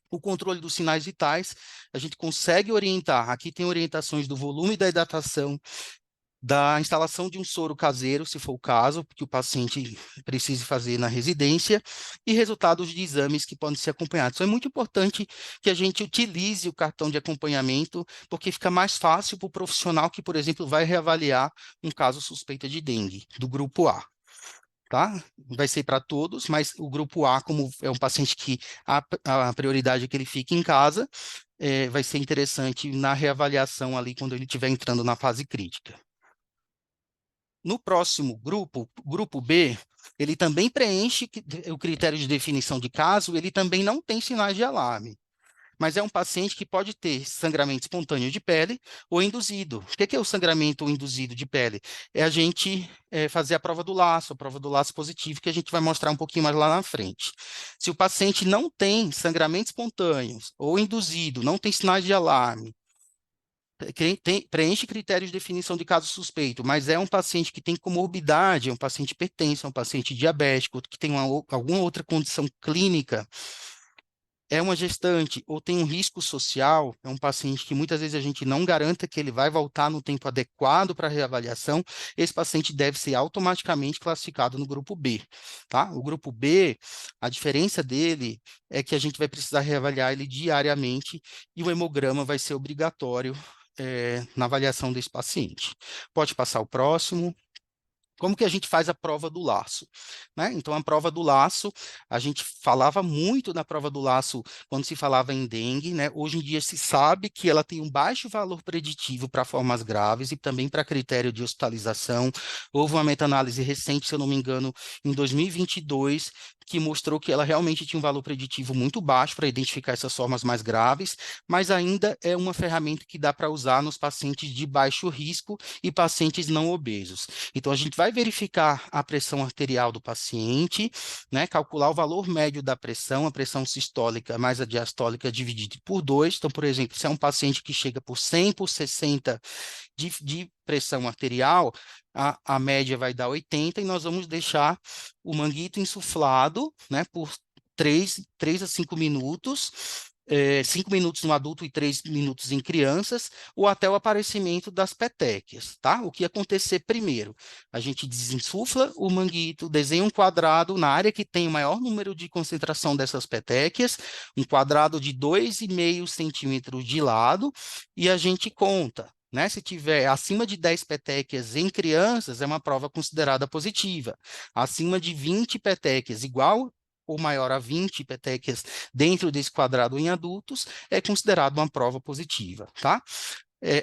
[SPEAKER 6] o controle dos sinais vitais, a gente consegue orientar. Aqui tem orientações do volume da hidratação, da instalação de um soro caseiro, se for o caso, que o paciente precise fazer na residência, e resultados de exames que podem ser acompanhados. Então, é muito importante que a gente utilize o cartão de acompanhamento, porque fica mais fácil para o profissional que, por exemplo, vai reavaliar um caso suspeita de dengue, do grupo A. Tá? Vai ser para todos, mas o grupo A, como é um paciente que a prioridade é que ele fique em casa, vai ser interessante na reavaliação ali quando ele estiver entrando na fase crítica. No próximo grupo, grupo B, ele também preenche o critério de definição de caso, ele também não tem sinais de alarme. Mas é um paciente que pode ter sangramento espontâneo de pele ou induzido. O que é o sangramento induzido de pele? É a gente fazer a prova do laço positivo, que a gente vai mostrar um pouquinho mais lá na frente. Se o paciente não tem sangramento espontâneo ou induzido, não tem sinais de alarme, preenche critérios de definição de caso suspeito, mas é um paciente que tem comorbidade, é um paciente hipertenso, é um paciente diabético, que tem alguma outra condição clínica, é uma gestante ou tem um risco social, é um paciente que muitas vezes a gente não garanta que ele vai voltar no tempo adequado para a reavaliação, esse paciente deve ser automaticamente classificado no grupo B, tá? O grupo B, a diferença dele é que a gente vai precisar reavaliar ele diariamente e o hemograma vai ser obrigatório na avaliação desse paciente. Pode passar o próximo. Como que a gente faz a prova do laço, né? Então, a prova do laço, a gente falava muito da prova do laço quando se falava em dengue, né? Hoje em dia se sabe que ela tem um baixo valor preditivo para formas graves e também para critério de hospitalização. Houve uma meta-análise recente, se eu não me engano, em 2022, que mostrou que ela realmente tinha um valor preditivo muito baixo para identificar essas formas mais graves, mas ainda é uma ferramenta que dá para usar nos pacientes de baixo risco e pacientes não obesos. Então, a gente vai verificar a pressão arterial do paciente, né, calcular o valor médio da pressão, a pressão sistólica mais a diastólica dividida por 2. Então, por exemplo, se é um paciente que chega por 100 por 60 de pressão arterial, a média vai dar 80 e nós vamos deixar o manguito insuflado, né, por 3 a 5 minutos, 5 minutos no adulto e 3 minutos em crianças, ou até o aparecimento das petequias, tá? O que acontecer primeiro? A gente desinsufla o manguito, desenha um quadrado na área que tem o maior número de concentração dessas petequias, um quadrado de 2,5 centímetros de lado, e a gente conta. Né? Se tiver acima de 10 petequias em crianças, é uma prova considerada positiva. Acima de 20 petequias, igual ou maior a 20 petequias dentro desse quadrado em adultos, é considerado uma prova positiva, tá?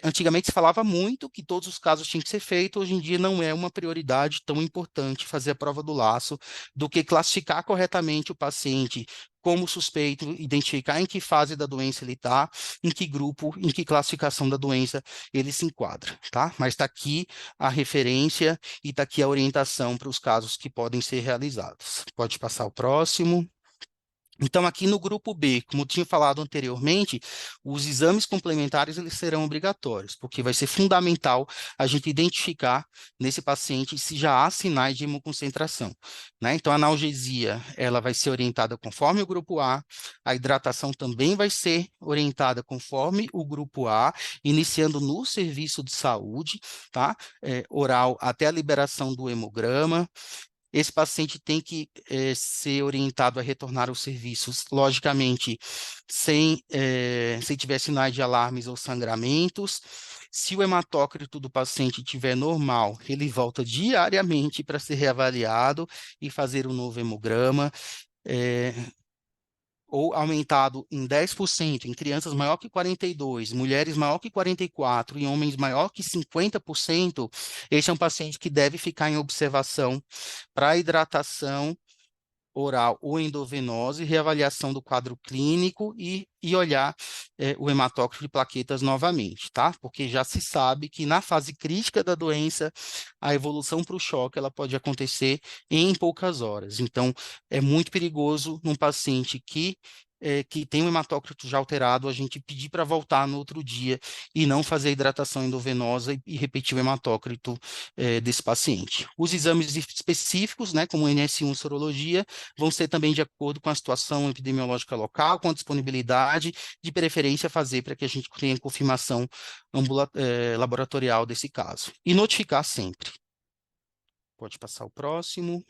[SPEAKER 6] Antigamente se falava muito que todos os casos tinham que ser feitos, hoje em dia não é uma prioridade tão importante fazer a prova do laço do que classificar corretamente o paciente como suspeito, identificar em que fase da doença ele está, em que grupo, em que classificação da doença ele se enquadra, tá? Mas está aqui a referência e está aqui a orientação para os casos que podem ser realizados. Pode passar o próximo. Então, aqui no grupo B, como eu tinha falado anteriormente, os exames complementares eles serão obrigatórios, porque vai ser fundamental a gente identificar nesse paciente se já há sinais de hemoconcentração, né? Então, a analgesia ela vai ser orientada conforme o grupo A, a hidratação também vai ser orientada conforme o grupo A, iniciando no serviço de saúde, tá? Oral até a liberação do hemograma. Esse paciente tem que ser orientado a retornar aos serviços, logicamente, se tiver sinais de alarmes ou sangramentos. Se o hematócrito do paciente estiver normal, ele volta diariamente para ser reavaliado e fazer um novo hemograma. Ou aumentado em 10% em crianças maior que 42, mulheres maior que 44 e homens maior que 50%, esse é um paciente que deve ficar em observação para hidratação oral ou endovenose, reavaliação do quadro clínico e olhar o hematócrito de plaquetas novamente, tá? Porque já se sabe que na fase crítica da doença, a evolução para o choque ela pode acontecer em poucas horas. Então, é muito perigoso num paciente que tem um hematócrito já alterado, a gente pedir para voltar no outro dia e não fazer a hidratação endovenosa e repetir o hematócrito desse paciente. Os exames específicos, né, como o NS1 sorologia, vão ser também de acordo com a situação epidemiológica local, com a disponibilidade, de preferência fazer para que a gente tenha confirmação laboratorial desse caso. E notificar sempre. Pode passar o próximo.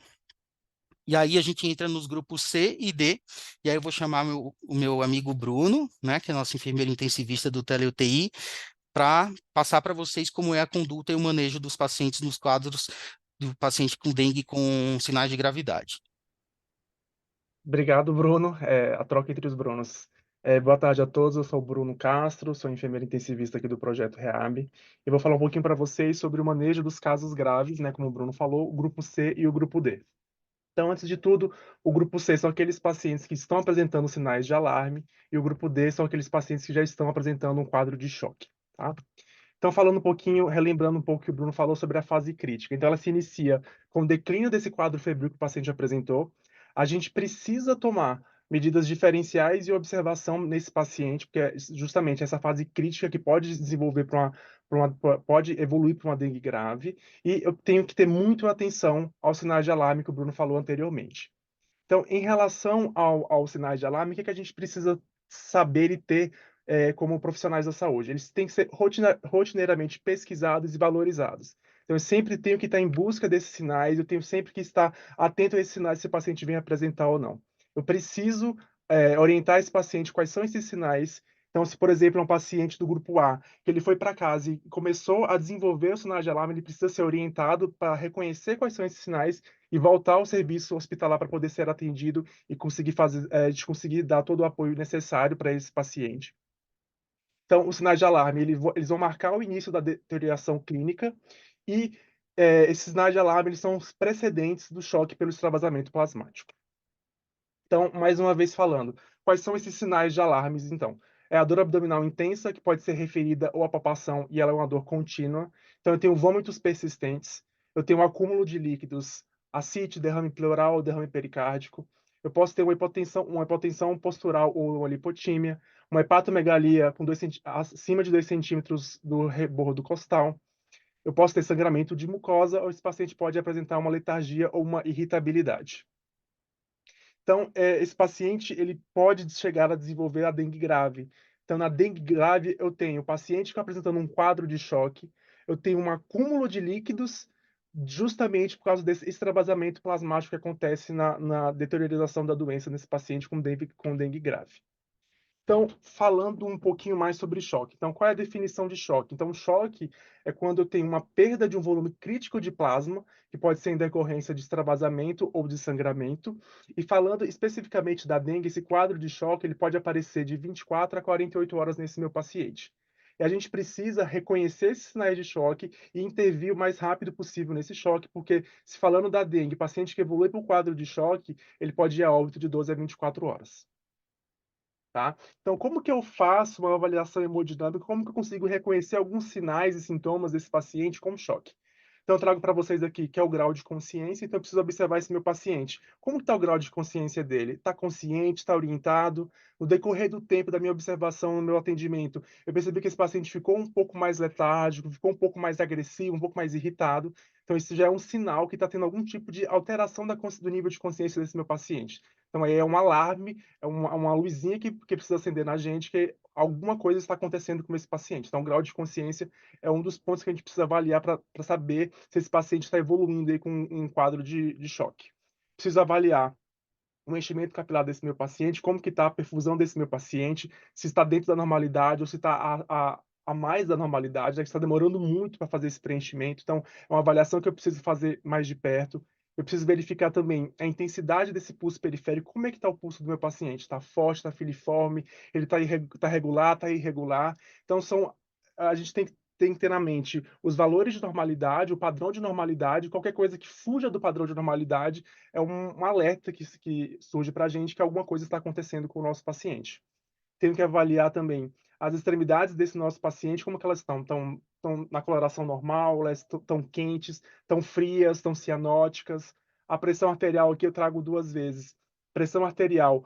[SPEAKER 6] E aí a gente entra nos grupos C e D, e aí eu vou chamar o meu amigo Bruno, né, que é nosso enfermeiro intensivista do Tele-UTI, para passar para vocês como é a conduta e o manejo dos pacientes nos quadros do paciente com dengue com sinais de gravidade.
[SPEAKER 3] Obrigado, Bruno. A troca entre os Brunos. Boa tarde a todos, eu sou o Bruno Castro, sou enfermeiro intensivista aqui do Projeto REAB, e vou falar um pouquinho para vocês sobre o manejo dos casos graves, né, como o Bruno falou, o grupo C e o grupo D. Então, antes de tudo, o grupo C são aqueles pacientes que estão apresentando sinais de alarme, e o grupo D são aqueles pacientes que já estão apresentando um quadro de choque, tá? Então, falando um pouquinho, relembrando um pouco o que o Bruno falou sobre a fase crítica. Então, ela se inicia com o declínio desse quadro febril que o paciente apresentou. A gente precisa tomar medidas diferenciais e observação nesse paciente, porque é justamente essa fase crítica que pode desenvolver pode evoluir para uma dengue grave, e eu tenho que ter muito atenção aos sinais de alarme que o Bruno falou anteriormente. Então, em relação aos sinais de alarme, o que a gente precisa saber e ter como profissionais da saúde? Eles têm que ser rotineiramente pesquisados e valorizados. Então, eu sempre tenho que estar em busca desses sinais, eu tenho sempre que estar atento a esses sinais se o paciente vem apresentar ou não. Eu preciso orientar esse paciente quais são esses sinais. Então, se, por exemplo, é um paciente do grupo A, que ele foi para casa e começou a desenvolver o sinal de alarme, ele precisa ser orientado para reconhecer quais são esses sinais e voltar ao serviço hospitalar para poder ser atendido e conseguir conseguir dar todo o apoio necessário para esse paciente. Então, os sinais de alarme, eles vão marcar o início da deterioração clínica e esses sinais de alarme eles são os precedentes do choque pelo extravasamento plasmático. Então, mais uma vez falando, quais são esses sinais de alarmes, então? É a dor abdominal intensa, que pode ser referida ou à palpação, e ela é uma dor contínua. Então, eu tenho vômitos persistentes, eu tenho um acúmulo de líquidos, ascite, derrame pleural ou derrame pericárdico. Eu posso ter uma hipotensão postural ou uma lipotímia, uma hepatomegalia com acima de 2 centímetros do rebordo costal. Eu posso ter sangramento de mucosa, ou esse paciente pode apresentar uma letargia ou uma irritabilidade. Então, esse paciente ele pode chegar a desenvolver a dengue grave. Então, na dengue grave, eu tenho o paciente apresentando um quadro de choque, eu tenho um acúmulo de líquidos, justamente por causa desse extravasamento plasmático que acontece na deteriorização da doença nesse paciente com dengue grave. Então, falando um pouquinho mais sobre choque. Então, qual é a definição de choque? Então, choque é quando eu tenho uma perda de um volume crítico de plasma, que pode ser em decorrência de extravasamento ou de sangramento. E falando especificamente da dengue, esse quadro de choque ele pode aparecer de 24 a 48 horas nesse meu paciente. E a gente precisa reconhecer esses sinais de choque e intervir o mais rápido possível nesse choque, porque, se falando da dengue, paciente que evolui para o quadro de choque, ele pode ir a óbito de 12 a 24 horas. Tá? Então, como que eu faço uma avaliação hemodinâmica? Como que eu consigo reconhecer alguns sinais e sintomas desse paciente com choque? Então, eu trago para vocês aqui que é o grau de consciência, então eu preciso observar esse meu paciente. Como está o grau de consciência dele? Está consciente? Está orientado? No decorrer do tempo da minha observação, no meu atendimento, eu percebi que esse paciente ficou um pouco mais letárgico, ficou um pouco mais agressivo, um pouco mais irritado. Então, isso já é um sinal que está tendo algum tipo de alteração do nível de consciência desse meu paciente. Então, aí é um alarme, é uma luzinha que precisa acender na gente, que alguma coisa está acontecendo com esse paciente. Então, o grau de consciência é um dos pontos que a gente precisa avaliar para saber se esse paciente está evoluindo aí com um quadro de choque. Preciso avaliar o enchimento capilar desse meu paciente, como que está a perfusão desse meu paciente, se está dentro da normalidade ou se está a mais da normalidade, né, que está demorando muito para fazer esse preenchimento. Então, é uma avaliação que eu preciso fazer mais de perto. Eu preciso verificar também a intensidade desse pulso periférico, como é que está o pulso do meu paciente, está forte, está filiforme, ele está regular, está irregular. Então, a gente tem que ter na mente os valores de normalidade, o padrão de normalidade, qualquer coisa que fuja do padrão de normalidade é um alerta que surge para a gente que alguma coisa está acontecendo com o nosso paciente. Tenho que avaliar também as extremidades desse nosso paciente, como que elas estão. Estão na coloração normal, elas estão quentes, estão frias, estão cianóticas. A pressão arterial aqui eu trago 2 vezes. Pressão arterial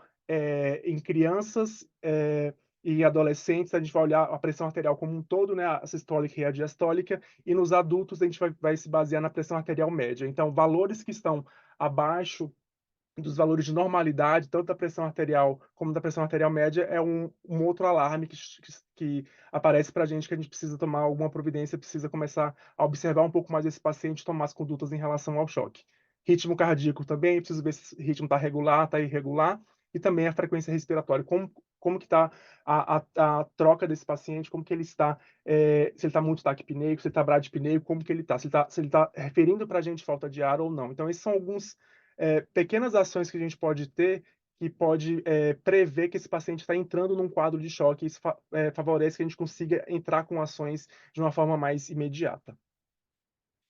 [SPEAKER 3] em crianças e adolescentes, a gente vai olhar a pressão arterial como um todo, né, a sistólica e a diastólica, e nos adultos a gente vai se basear na pressão arterial média. Então, valores que estão abaixo dos valores de normalidade, tanto da pressão arterial como da pressão arterial média, é um outro alarme que aparece para a gente que a gente precisa tomar alguma providência, precisa começar a observar um pouco mais esse paciente, tomar as condutas em relação ao choque. Ritmo cardíaco também, preciso ver se o ritmo está regular, está irregular, e também a frequência respiratória, como que está a troca desse paciente, como que ele está, se ele está muito taquipneico, se ele está bradipneico, como que ele está, se ele está referindo para a gente falta de ar ou não. Então, esses são alguns pequenas ações que a gente pode ter que pode prever que esse paciente está entrando num quadro de choque e isso favorece que a gente consiga entrar com ações de uma forma mais imediata.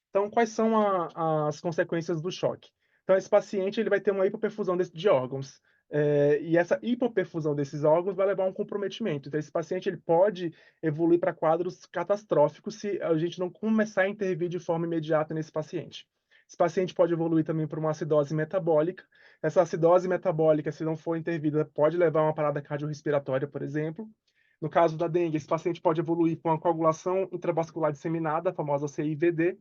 [SPEAKER 3] Então, quais são as consequências do choque? Então, esse paciente ele vai ter uma hipoperfusão de órgãos. E essa hipoperfusão desses órgãos vai levar a um comprometimento. Então, esse paciente ele pode evoluir para quadros catastróficos se a gente não começar a intervir de forma imediata nesse paciente. Esse paciente pode evoluir também para uma acidose metabólica. Essa acidose metabólica, se não for intervida, pode levar a uma parada cardiorrespiratória, por exemplo. No caso da dengue, esse paciente pode evoluir com uma coagulação intravascular disseminada, a famosa CIVD.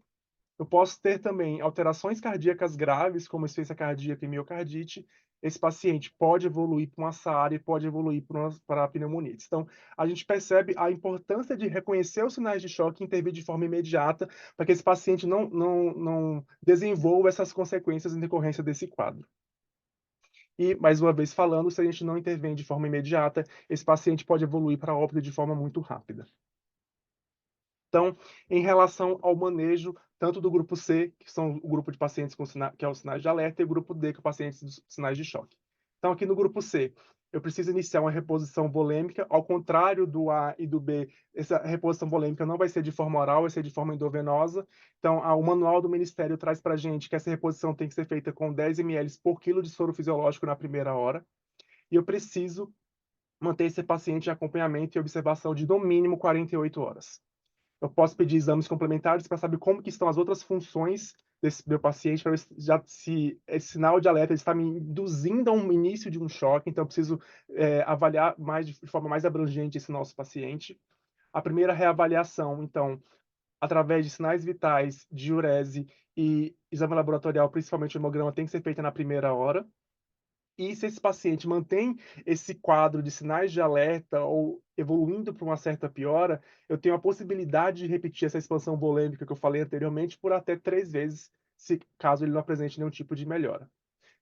[SPEAKER 3] Eu posso ter também alterações cardíacas graves, como insuficiência cardíaca e miocardite. Esse paciente pode evoluir para uma SARA e pode evoluir para pneumonites. Então, a gente percebe a importância de reconhecer os sinais de choque e intervir de forma imediata para que esse paciente não desenvolva essas consequências em decorrência desse quadro. E, mais uma vez falando, se a gente não intervém de forma imediata, esse paciente pode evoluir para óbito de forma muito rápida. Então, em relação ao manejo, tanto do grupo C, que são o grupo de pacientes que é os sinais de alerta, e o grupo D, que é os pacientes dos sinais de choque. Então, aqui no grupo C, eu preciso iniciar uma reposição volêmica, ao contrário do A e do B, essa reposição volêmica não vai ser de forma oral, vai ser de forma endovenosa. Então, o manual do Ministério traz para a gente que essa reposição tem que ser feita com 10 ml por quilo de soro fisiológico na primeira hora. E eu preciso manter esse paciente em acompanhamento e observação de, no mínimo, 48 horas. Eu posso pedir exames complementares para saber como que estão as outras funções desse meu paciente, para ver se esse sinal de alerta está me induzindo a um início de um choque, então eu preciso avaliar de forma mais abrangente esse nosso paciente. A primeira reavaliação, então, através de sinais vitais, diurese e exame laboratorial, principalmente o hemograma, tem que ser feita na primeira hora. E se esse paciente mantém esse quadro de sinais de alerta ou evoluindo para uma certa piora, eu tenho a possibilidade de repetir essa expansão volêmica que eu falei anteriormente por até 3 vezes, caso ele não apresente nenhum tipo de melhora.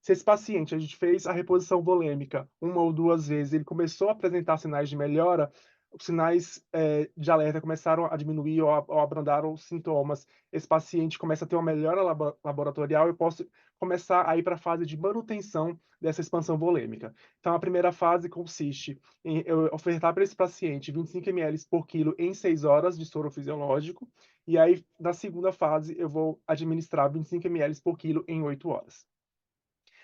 [SPEAKER 3] Se esse paciente, a gente fez a reposição volêmica 1 ou 2 vezes, ele começou a apresentar sinais de melhora, os sinais de alerta começaram a diminuir ou abrandaram os sintomas, esse paciente começa a ter uma melhora laboratorial, eu posso começar a ir para a fase de manutenção dessa expansão volêmica. Então, a primeira fase consiste em eu ofertar para esse paciente 25 ml por quilo em 6 horas de soro fisiológico, e aí, na segunda fase, eu vou administrar 25 ml por quilo em 8 horas.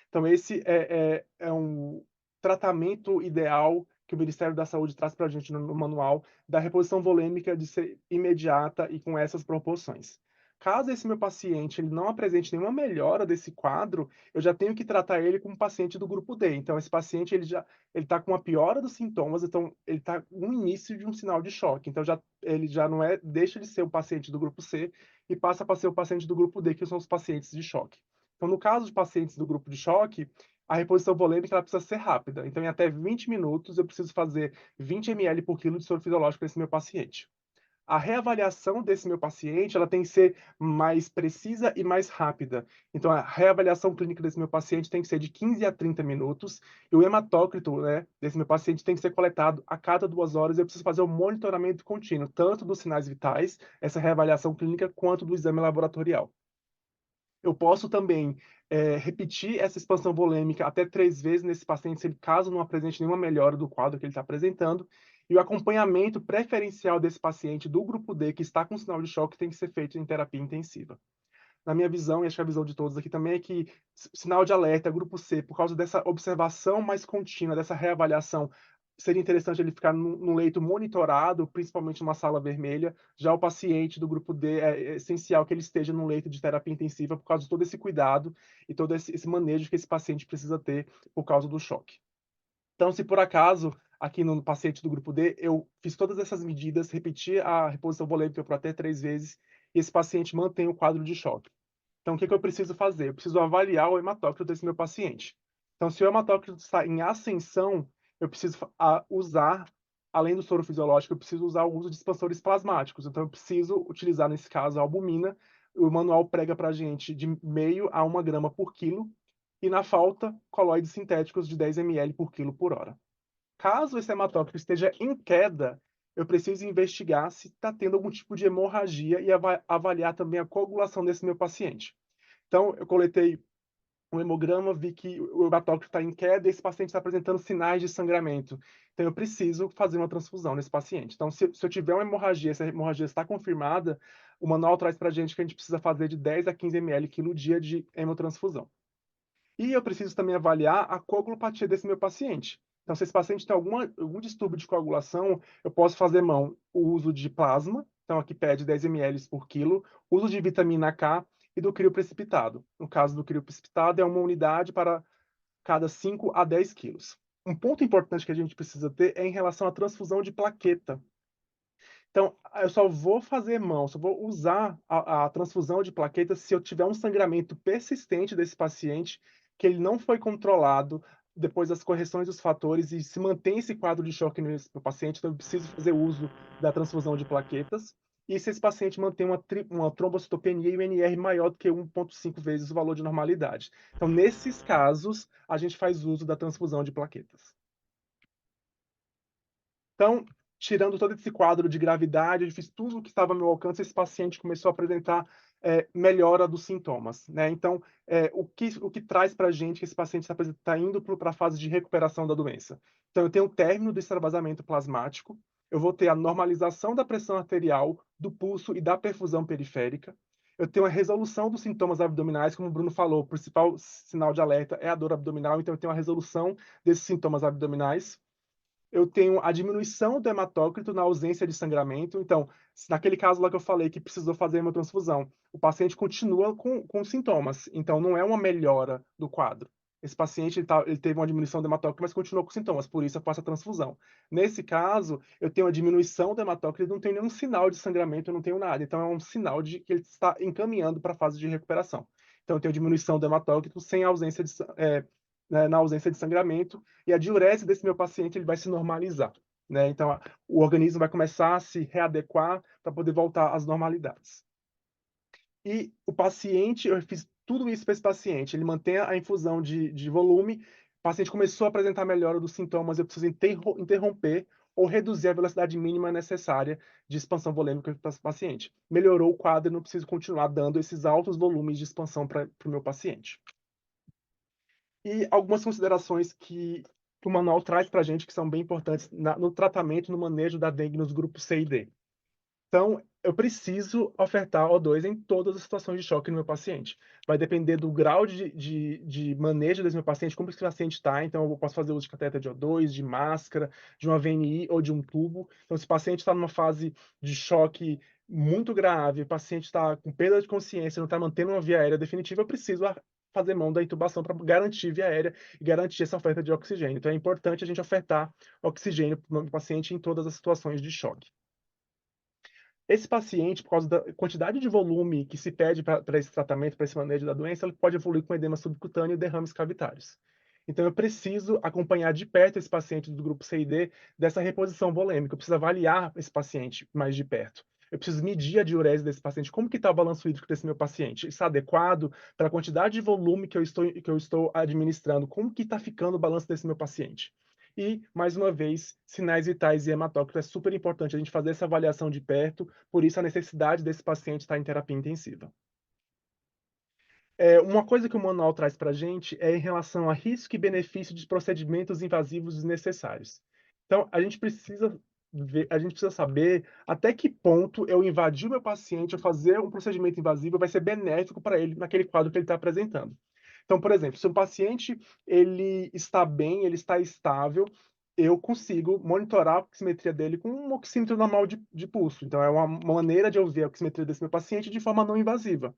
[SPEAKER 3] Então, esse é um tratamento ideal que o Ministério da Saúde traz para a gente no manual da reposição volêmica de ser imediata e com essas proporções. Caso esse meu paciente ele não apresente nenhuma melhora desse quadro, eu já tenho que tratar ele como um paciente do grupo D. Então, esse paciente ele está com uma piora dos sintomas, então ele está no início de um sinal de choque. Então, ele já não deixa de ser o paciente do grupo C e passa para ser o paciente do grupo D, que são os pacientes de choque. Então, no caso de pacientes do grupo de choque, a reposição volêmica ela precisa ser rápida. Então, em até 20 minutos, eu preciso fazer 20 ml por quilo de soro fisiológico nesse meu paciente. A reavaliação desse meu paciente ela tem que ser mais precisa e mais rápida. Então, a reavaliação clínica desse meu paciente tem que ser de 15 a 30 minutos, e o hematócrito, né, desse meu paciente tem que ser coletado a cada 2 horas. Eu preciso fazer um monitoramento contínuo, tanto dos sinais vitais, essa reavaliação clínica, quanto do exame laboratorial. Eu posso também repetir essa expansão volêmica até 3 vezes nesse paciente, caso não apresente nenhuma melhora do quadro que ele está apresentando. E o acompanhamento preferencial desse paciente do grupo D, que está com sinal de choque, tem que ser feito em terapia intensiva. Na minha visão, e acho que a visão de todos aqui também, é que sinal de alerta, grupo C, por causa dessa observação mais contínua, dessa reavaliação, seria interessante ele ficar num leito monitorado, principalmente numa sala vermelha. Já o paciente do grupo D, é essencial que ele esteja num leito de terapia intensiva por causa de todo esse cuidado e todo esse manejo que esse paciente precisa ter por causa do choque. Então, se por acaso, aqui no paciente do grupo D, eu fiz todas essas medidas, repeti a reposição volêmica por até 3 vezes, e esse paciente mantém o quadro de choque. Então, o que eu preciso fazer? Eu preciso avaliar o hematócrito desse meu paciente. Então, se o hematócrito está em ascensão, eu preciso usar, além do soro fisiológico, eu preciso usar o uso de expansores plasmáticos. Então, eu preciso utilizar, nesse caso, a albumina. O manual prega para a gente de 0,5 a 1 grama por quilo, e na falta, colóides sintéticos de 10 ml por quilo por hora. Caso esse hematócrito esteja em queda, eu preciso investigar se está tendo algum tipo de hemorragia e avaliar também a coagulação desse meu paciente. Então, eu coletei um hemograma, vi que o hematócrito está em queda e esse paciente está apresentando sinais de sangramento. Então, eu preciso fazer uma transfusão nesse paciente. Então, se eu tiver uma hemorragia, se a hemorragia está confirmada, o manual traz para a gente que a gente precisa fazer de 10 a 15 ml quilo dia de hemotransfusão. E eu preciso também avaliar a coagulopatia desse meu paciente. Então, se esse paciente tem algum distúrbio de coagulação, eu posso fazer o uso de plasma, então aqui pede 10 ml por quilo, uso de vitamina K e do crioprecipitado. No caso do crioprecipitado, é uma unidade para cada 5 a 10 quilos. Um ponto importante que a gente precisa ter é em relação à transfusão de plaqueta. Então, eu só vou só vou usar a transfusão de plaquetas se eu tiver um sangramento persistente desse paciente, que ele não foi controlado depois das correções dos fatores e se mantém esse quadro de choque no paciente, então eu preciso fazer uso da transfusão de plaquetas. E se esse paciente mantém uma trombocitopenia e o NR maior do que 1,5 vezes o valor de normalidade. Então, nesses casos, a gente faz uso da transfusão de plaquetas. Então, tirando todo esse quadro de gravidade, eu fiz tudo o que estava ao meu alcance, esse paciente começou a apresentar melhora dos sintomas, né? Então, o que traz para a gente que esse paciente está indo para a fase de recuperação da doença? Então, eu tenho o término do extravasamento plasmático, eu vou ter a normalização da pressão arterial, do pulso e da perfusão periférica, eu tenho a resolução dos sintomas abdominais, como o Bruno falou, o principal sinal de alerta é a dor abdominal, então eu tenho a resolução desses sintomas abdominais. Eu tenho a diminuição do hematócrito na ausência de sangramento. Então, naquele caso lá que eu falei que precisou fazer hemotransfusão, o paciente continua com sintomas. Então, não é uma melhora do quadro. Esse paciente ele teve uma diminuição do hematócrito, mas continuou com sintomas, por isso eu faço a transfusão. Nesse caso, eu tenho a diminuição do hematócrito, não tem nenhum sinal de sangramento, eu não tenho nada. Então, é um sinal de que ele está encaminhando para a fase de recuperação. Então, eu tenho diminuição do hematócrito sem ausência na ausência de sangramento, e a diurese desse meu paciente ele vai se normalizar, né? Então, o organismo vai começar a se readequar para poder voltar às normalidades. E o paciente, eu fiz tudo isso para esse paciente, ele mantém a infusão de volume, o paciente começou a apresentar melhora dos sintomas, eu preciso interromper ou reduzir a velocidade mínima necessária de expansão volêmica para esse paciente. Melhorou o quadro, não preciso continuar dando esses altos volumes de expansão para o meu paciente. E algumas considerações que o manual traz para a gente, que são bem importantes no tratamento, no manejo da dengue nos grupos C e D. Então, eu preciso ofertar O2 em todas as situações de choque no meu paciente. Vai depender do grau de manejo desse meu paciente, como esse paciente está. Então, eu posso fazer uso de cateter de O2, de máscara, de uma VNI ou de um tubo. Então, se o paciente está numa fase de choque muito grave, o paciente está com perda de consciência, não está mantendo uma via aérea definitiva, eu preciso fazer mão da intubação para garantir via aérea e garantir essa oferta de oxigênio. Então, é importante a gente ofertar oxigênio para o paciente em todas as situações de choque. Esse paciente, por causa da quantidade de volume que se pede para esse tratamento, para esse manejo da doença, ele pode evoluir com edema subcutâneo e derrames cavitários. Então, eu preciso acompanhar de perto esse paciente do grupo C e D dessa reposição volêmica. Eu preciso avaliar esse paciente mais de perto. Eu preciso medir a diurese desse paciente. Como que está o balanço hídrico desse meu paciente? Está adequado para a quantidade de volume que eu estou administrando? Como que está ficando o balanço desse meu paciente? E, mais uma vez, sinais vitais e hematócrito é super importante a gente fazer essa avaliação de perto, por isso a necessidade desse paciente estar em terapia intensiva. Uma coisa que o manual traz para a gente é em relação a risco e benefício de procedimentos invasivos desnecessários. Então, a gente precisa saber até que ponto eu invadir o meu paciente, eu fazer um procedimento invasivo vai ser benéfico para ele naquele quadro que ele está apresentando. Então, por exemplo, se o paciente ele está bem, ele está estável, eu consigo monitorar a oximetria dele com um oxímetro normal de pulso. Então, é uma maneira de eu ver a oximetria desse meu paciente de forma não invasiva.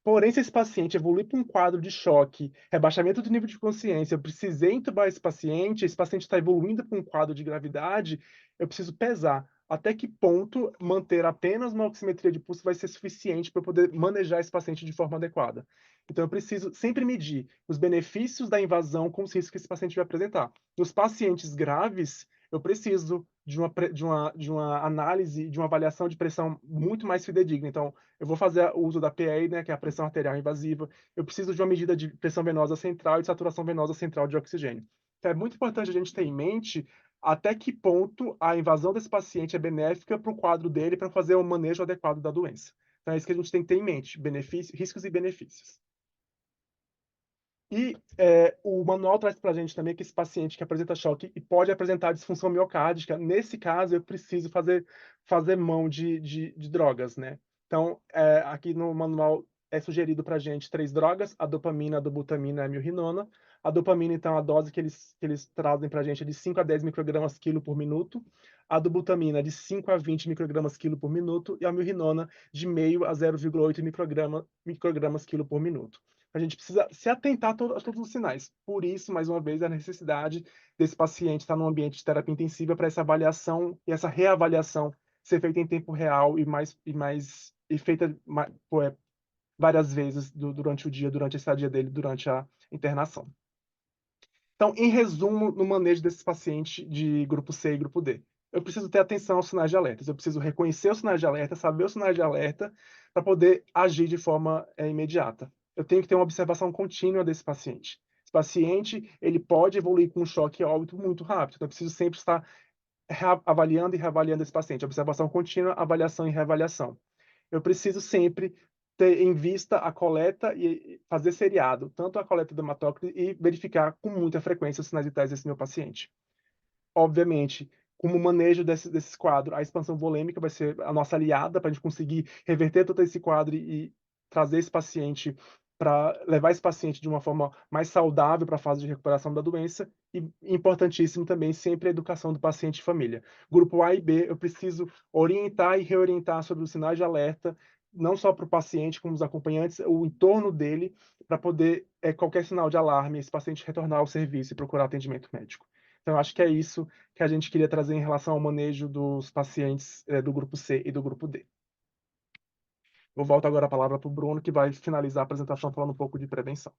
[SPEAKER 3] Porém, se esse paciente evoluir para um quadro de choque, rebaixamento do nível de consciência, eu precisei entubar esse paciente está evoluindo para um quadro de gravidade, eu preciso pesar até que ponto manter apenas uma oximetria de pulso vai ser suficiente para eu poder manejar esse paciente de forma adequada. Então, eu preciso sempre medir os benefícios da invasão com os riscos que esse paciente vai apresentar. Nos pacientes graves, eu preciso de uma análise, de uma avaliação de pressão muito mais fidedigna. Então, eu vou fazer o uso da PA, né, que é a pressão arterial invasiva. Eu preciso de uma medida de pressão venosa central e de saturação venosa central de oxigênio. Então, é muito importante a gente ter em mente até que ponto a invasão desse paciente é benéfica para o quadro dele para fazer o manejo adequado da doença. Então, é isso que a gente tem que ter em mente, riscos e benefícios. E o manual traz para a gente também que esse paciente que apresenta choque e pode apresentar disfunção miocárdica, nesse caso eu preciso fazer mão de drogas, né? Então, aqui no manual é sugerido para a gente 3 drogas, a dopamina, a dobutamina e a milrinona. A dopamina, então, a dose que eles trazem para a gente é de 5 a 10 microgramas quilo por minuto. A dobutamina de 5 a 20 microgramas quilo por minuto. E a milrinona de meio a 0,8 microgramas quilo por minuto. A gente precisa se atentar a todos os sinais. Por isso, mais uma vez, a necessidade desse paciente estar num ambiente de terapia intensiva para essa avaliação e essa reavaliação ser feita em tempo real e feita várias vezes durante o dia, durante a estadia dele, durante a internação. Então, em resumo, no manejo desses pacientes de grupo C e grupo D, eu preciso ter atenção aos sinais de alertas. Eu preciso reconhecer os sinais de alerta, saber os sinais de alerta para poder agir de forma imediata. Eu tenho que ter uma observação contínua desse paciente. Esse paciente, ele pode evoluir com um choque óbito muito rápido. Então, eu preciso sempre estar avaliando e reavaliando esse paciente, observação contínua, avaliação e reavaliação. Eu preciso sempre ter em vista a coleta e fazer seriado, tanto a coleta do hematócrito e verificar com muita frequência os sinais vitais desse meu paciente. Obviamente, como manejo desses quadros, a expansão volêmica vai ser a nossa aliada para a gente conseguir reverter todo esse quadro e trazer esse paciente para levar esse paciente de uma forma mais saudável para a fase de recuperação da doença e importantíssimo também sempre a educação do paciente e família. Grupo A e B, eu preciso orientar e reorientar sobre os sinais de alerta, não só para o paciente, como os acompanhantes, o entorno dele, para poder, qualquer sinal de alarme, esse paciente retornar ao serviço e procurar atendimento médico. Então, eu acho que é isso que a gente queria trazer em relação ao manejo dos pacientes do grupo C e do grupo D. Eu volto agora a palavra para o Bruno, que vai finalizar a apresentação falando um pouco de prevenção.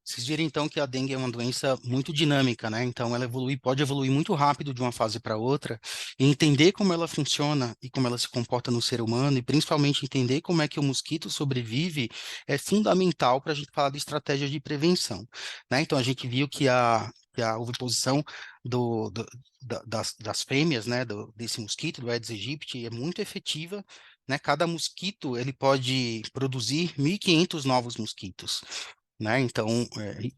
[SPEAKER 6] Vocês viram então que a dengue é uma doença muito dinâmica, né? Então ela pode evoluir muito rápido de uma fase para outra, e entender como ela funciona e como ela se comporta no ser humano, e principalmente entender como é que o mosquito sobrevive, é fundamental para a gente falar de estratégias de prevenção, né? Então a gente viu que a oviposição das fêmeas, né, desse mosquito, do Aedes aegypti, é muito efetiva, né? Cada mosquito ele pode produzir 1.500 novos mosquitos, né? Então,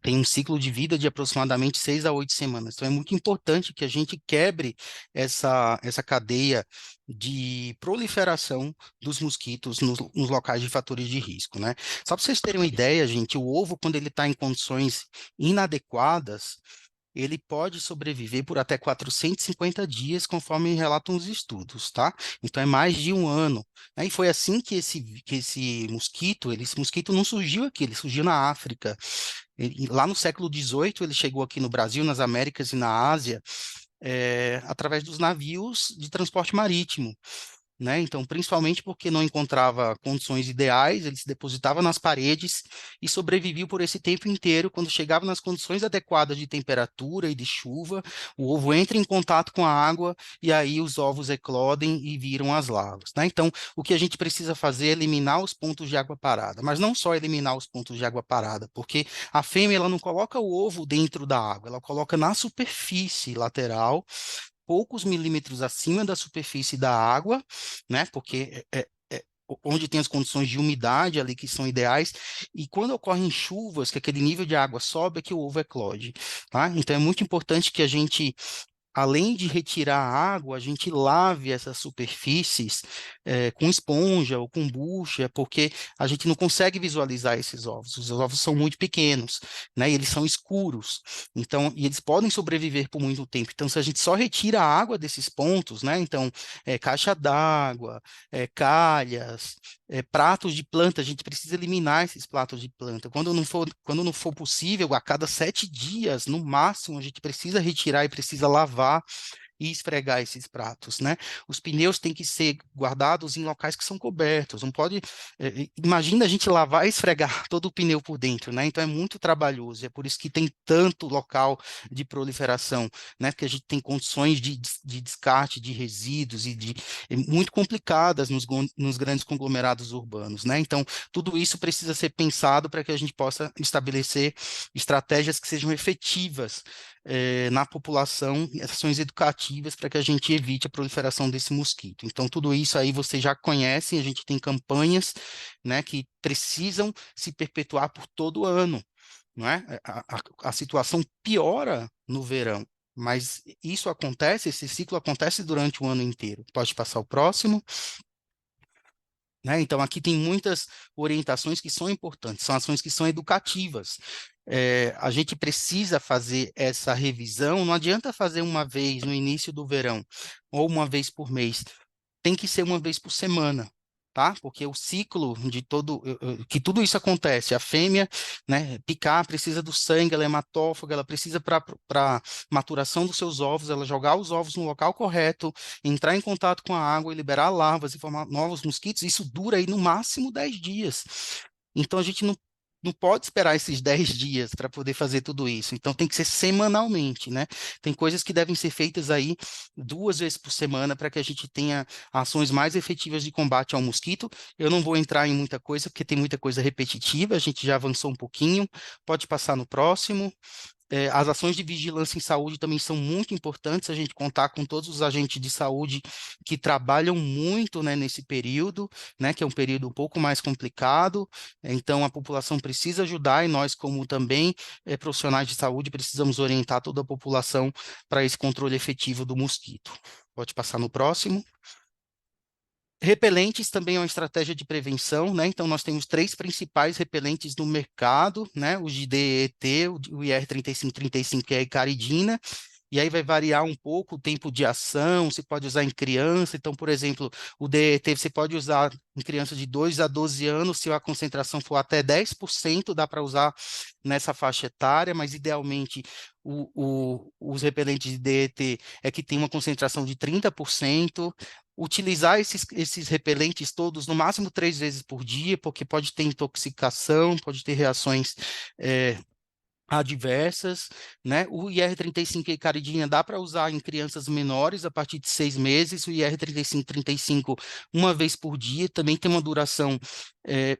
[SPEAKER 6] tem um ciclo de vida de aproximadamente 6 a 8 semanas. Então, é muito importante que a gente quebre essa cadeia de proliferação dos mosquitos nos locais de fatores de risco, né? Só para vocês terem uma ideia, gente, o ovo, quando ele está em condições inadequadas, ele pode sobreviver por até 450 dias, conforme relatam os estudos, tá? Então é mais de um ano, né? E foi assim que esse mosquito, esse mosquito não surgiu aqui, ele surgiu na África. Lá no século XVIII, ele chegou aqui no Brasil, nas Américas e na Ásia, através dos navios de transporte marítimo, né? Então, principalmente porque não encontrava condições ideais, ele se depositava nas paredes e sobrevivia por esse tempo inteiro. Quando chegava nas condições adequadas de temperatura e de chuva, o ovo entra em contato com a água e aí os ovos eclodem e viram as larvas, né? Então, o que a gente precisa fazer é eliminar os pontos de água parada, mas não só eliminar os pontos de água parada, porque a fêmea ela não coloca o ovo dentro da água, ela coloca na superfície lateral, poucos milímetros acima da superfície da água, né? Porque onde tem as condições de umidade ali que são ideais, e quando ocorrem chuvas, que aquele nível de água sobe, é que o ovo eclode, tá? Então é muito importante que a gente, além de retirar a água, a gente lave essas superfícies com esponja ou com bucha, porque a gente não consegue visualizar esses ovos. Os ovos são muito pequenos, né? E eles são escuros. Então, e eles podem sobreviver por muito tempo. Então, se a gente só retira a água desses pontos, né? Então, caixa d'água, calhas, pratos de planta, a gente precisa eliminar esses pratos de planta. Quando não for possível, a cada 7 dias, no máximo, a gente precisa retirar e precisa lavar e esfregar esses pratos, né? Os pneus têm que ser guardados em locais que são cobertos. Não pode. Imagina a gente lavar e esfregar todo o pneu por dentro, né? Então é muito trabalhoso. É por isso que tem tanto local de proliferação, né? Porque a gente tem condições de descarte de resíduos muito complicadas nos grandes conglomerados urbanos, né? Então tudo isso precisa ser pensado para que a gente possa estabelecer estratégias que sejam efetivas na população, ações educativas para que a gente evite a proliferação desse mosquito. Então, tudo isso aí vocês já conhecem, a gente tem campanhas, né, que precisam se perpetuar por todo o ano, não é? A situação piora no verão, mas isso acontece, esse ciclo acontece durante o ano inteiro. Pode passar o próximo. Né? Então, aqui tem muitas orientações que são importantes, são ações que são educativas. A gente precisa fazer essa revisão, não adianta fazer uma vez no início do verão, ou uma vez por mês, tem que ser uma vez por semana, tá? Porque o ciclo de que tudo isso acontece, a fêmea, né, picar, precisa do sangue, ela é hematófaga, ela precisa para maturação dos seus ovos, ela jogar os ovos no local correto, entrar em contato com a água e liberar larvas e formar novos mosquitos, isso dura aí no máximo 10 dias. Então a gente não pode esperar esses 10 dias para poder fazer tudo isso. Então tem que ser semanalmente, né? Tem coisas que devem ser feitas aí 2 vezes por semana para que a gente tenha ações mais efetivas de combate ao mosquito. Eu não vou entrar em muita coisa, porque tem muita coisa repetitiva, a gente já avançou um pouquinho. Pode passar no próximo. As ações de vigilância em saúde também são muito importantes, a gente contar com todos os agentes de saúde que trabalham muito, né, nesse período, né, que é um período um pouco mais complicado, então a população precisa ajudar e nós, como também profissionais de saúde, precisamos orientar toda a população para esse controle efetivo do mosquito. Pode passar no próximo. Repelentes também é uma estratégia de prevenção, né? Então, nós temos 3 principais repelentes no mercado, né? O de DEET, o IR3535, que é a icaridina, e aí vai variar um pouco o tempo de ação, você pode usar em criança, então, por exemplo, o DET você pode usar em criança de 2 a 12 anos, se a concentração for até 10%, dá para usar nessa faixa etária, mas idealmente os repelentes de DET é que tem uma concentração de 30%, utilizar esses repelentes todos no máximo 3 vezes por dia, porque pode ter intoxicação, pode ter reações adversas, né? O IR35 e caridina dá para usar em crianças menores a partir de 6 meses, o IR3535 uma vez por dia, também tem uma duração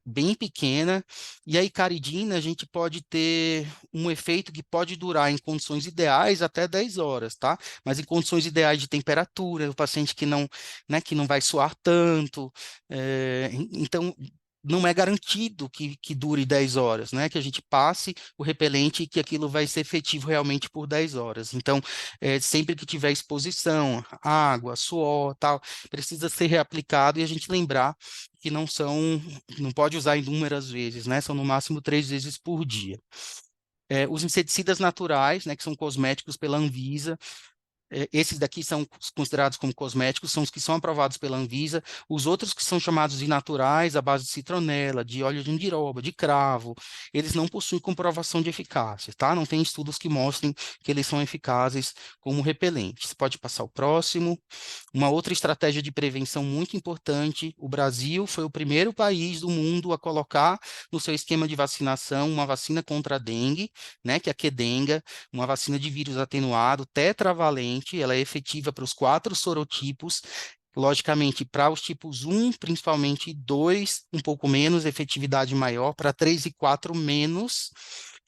[SPEAKER 6] bem pequena, e a icaridina a gente pode ter um efeito que pode durar em condições ideais até 10 horas, tá? Mas em condições ideais de temperatura, o paciente que não, né, que não vai suar tanto, então não é garantido que dure 10 horas, né? Que a gente passe o repelente e que aquilo vai ser efetivo realmente por 10 horas. Então, sempre que tiver exposição, água, suor, tal, precisa ser reaplicado e a gente lembrar que não pode usar inúmeras vezes, né? São no máximo 3 vezes por dia. Os inseticidas naturais, né, que são cosméticos pela Anvisa, esses daqui são considerados como cosméticos, são os que são aprovados pela Anvisa. Os outros que são chamados de naturais, à base de citronela, de óleo de andiroba, de cravo, eles não possuem comprovação de eficácia, tá? Não tem estudos que mostrem que eles são eficazes como repelentes. Pode passar o próximo. Uma outra estratégia de prevenção muito importante, o Brasil foi o primeiro país do mundo a colocar no seu esquema de vacinação uma vacina contra a dengue, né, que é a Qdenga, uma vacina de vírus atenuado, tetravalente, ela é efetiva para os 4 sorotipos, logicamente para os tipos 1, principalmente 2, um pouco menos, efetividade maior, para 3 e 4 menos,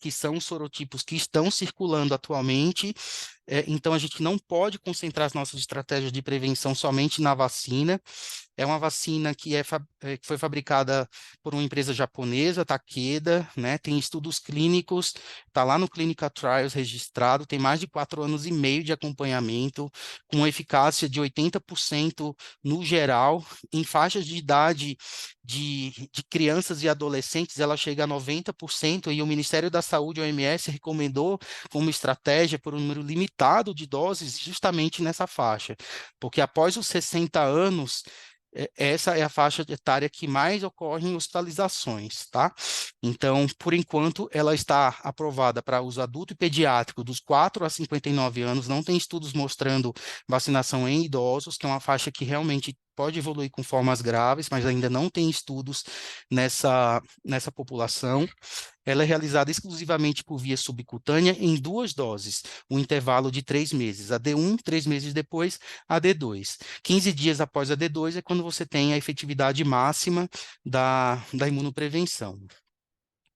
[SPEAKER 6] que são os sorotipos que estão circulando atualmente. Então, a gente não pode concentrar as nossas estratégias de prevenção somente na vacina. É uma vacina que que foi fabricada por uma empresa japonesa, Takeda, né? Tem estudos clínicos, está lá no Clinical Trials registrado, tem mais de 4 anos e meio de acompanhamento, com eficácia de 80% no geral. Em faixas de idade de crianças e adolescentes, ela chega a 90%, e o Ministério da Saúde, OMS, recomendou como estratégia por um número limitado de doses justamente nessa faixa, porque após os 60 anos, essa é a faixa etária que mais ocorrem hospitalizações, tá? Então, por enquanto, ela está aprovada para uso adulto e pediátrico dos 4 a 59 anos, não tem estudos mostrando vacinação em idosos, que é uma faixa que realmente pode evoluir com formas graves, mas ainda não tem estudos nessa população. Ela é realizada exclusivamente por via subcutânea em 2 doses, um intervalo de 3 meses. A D1, 3 meses depois, a D2. 15 dias após a D2 é quando você tem a efetividade máxima da imunoprevenção.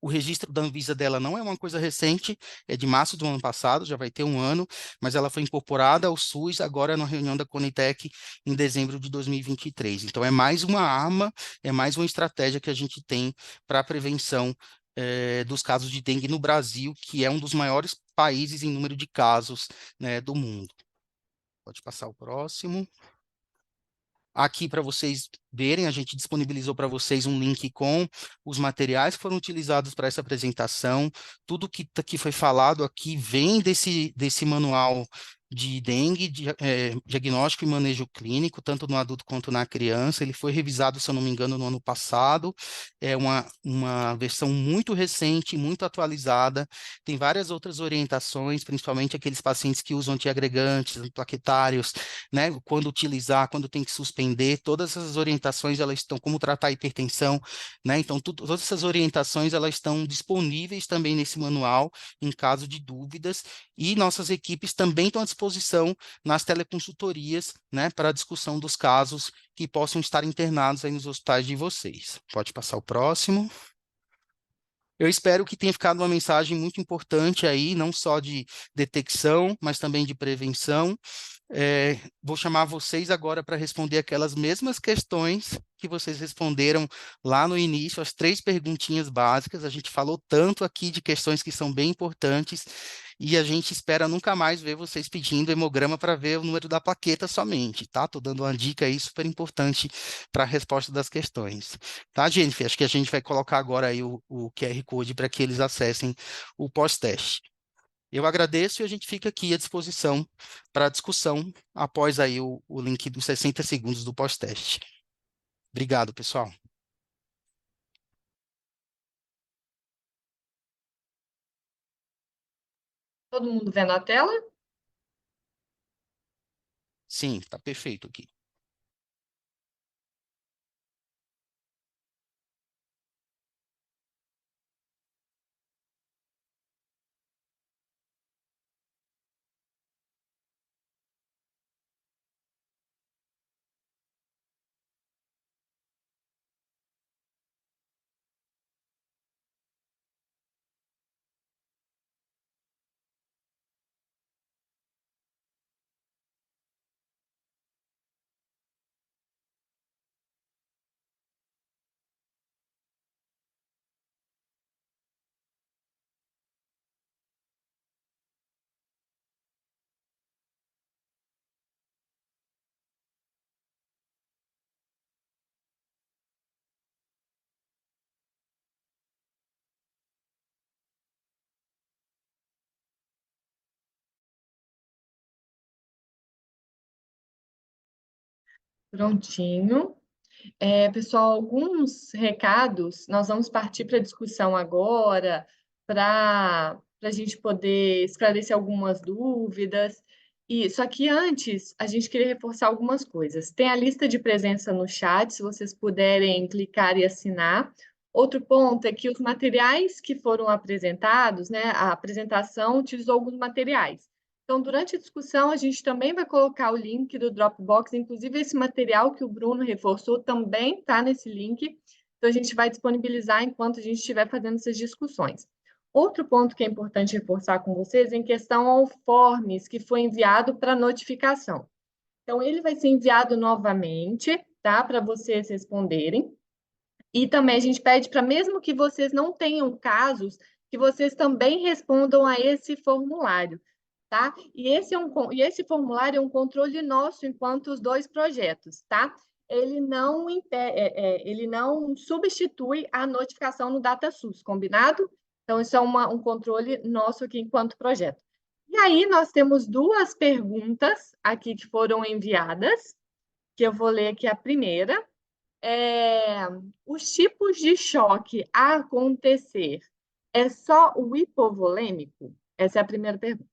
[SPEAKER 6] O registro da Anvisa dela não é uma coisa recente, é de março do ano passado, já vai ter 1 ano, mas ela foi incorporada ao SUS agora na reunião da Conitec em dezembro de 2023. Então, é mais uma arma, é mais uma estratégia que a gente tem para a prevenção dos casos de dengue no Brasil, que é um dos maiores países em número de casos, né, do mundo. Pode passar o próximo. Aqui para vocês verem, a gente disponibilizou para vocês um link com os materiais que foram utilizados para essa apresentação. Tudo que foi falado aqui vem desse manual de dengue, diagnóstico e manejo clínico, tanto no adulto quanto na criança. Ele foi revisado, se eu não me engano, no ano passado. É uma versão muito recente, muito atualizada. Tem várias outras orientações, principalmente aqueles pacientes que usam antiagregantes, plaquetários, né? Quando utilizar, quando tem que suspender, todas essas orientações, elas estão, como tratar a hipertensão, né? Então, todas essas orientações, elas estão disponíveis também nesse manual, em caso de dúvidas, e nossas equipes também estão à disposição nas teleconsultorias, né? Para a discussão dos casos que possam estar internados aí nos hospitais de vocês. Pode passar o próximo. Eu espero que tenha ficado uma mensagem muito importante aí, não só de detecção, mas também de prevenção. Vou chamar vocês agora para responder aquelas mesmas questões que vocês responderam lá no início, as 3 perguntinhas básicas. A gente falou tanto aqui de questões que são bem importantes e a gente espera nunca mais ver vocês pedindo hemograma para ver o número da plaqueta somente, tá? Estou dando uma dica aí super importante para a resposta das questões. Tá, Jennifer? Acho que a gente vai colocar agora aí o QR Code para que eles acessem o pós-teste. Eu agradeço e a gente fica aqui à disposição para a discussão após aí o link dos 60 segundos do pós-teste. Obrigado, pessoal.
[SPEAKER 1] Todo mundo vendo a tela?
[SPEAKER 6] Sim, está perfeito aqui.
[SPEAKER 1] Prontinho. Pessoal, alguns recados, nós vamos partir para a discussão agora, para a gente poder esclarecer algumas dúvidas. E só que antes, a gente queria reforçar algumas coisas. Tem a lista de presença no chat, se vocês puderem clicar e assinar. Outro ponto é que os materiais que foram apresentados, né, a apresentação utilizou alguns materiais. Então, durante a discussão, a gente também vai colocar o link do Dropbox, inclusive esse material que o Bruno reforçou também está nesse link. Então, a gente vai disponibilizar enquanto a gente estiver fazendo essas discussões. Outro ponto que é importante reforçar com vocês é em questão ao forms que foi enviado para notificação. Então, ele vai ser enviado novamente, tá? Para vocês responderem. E também a gente pede para, mesmo que vocês não tenham casos, que vocês também respondam a esse formulário, tá? E esse formulário é um controle nosso enquanto os 2 projetos, tá? Ele não substitui a notificação no DataSUS, combinado? Então, isso é um controle nosso aqui enquanto projeto. E aí, nós temos 2 perguntas aqui que foram enviadas, que eu vou ler aqui a primeira. Os tipos de choque a acontecer é só o hipovolêmico? Essa é a primeira pergunta.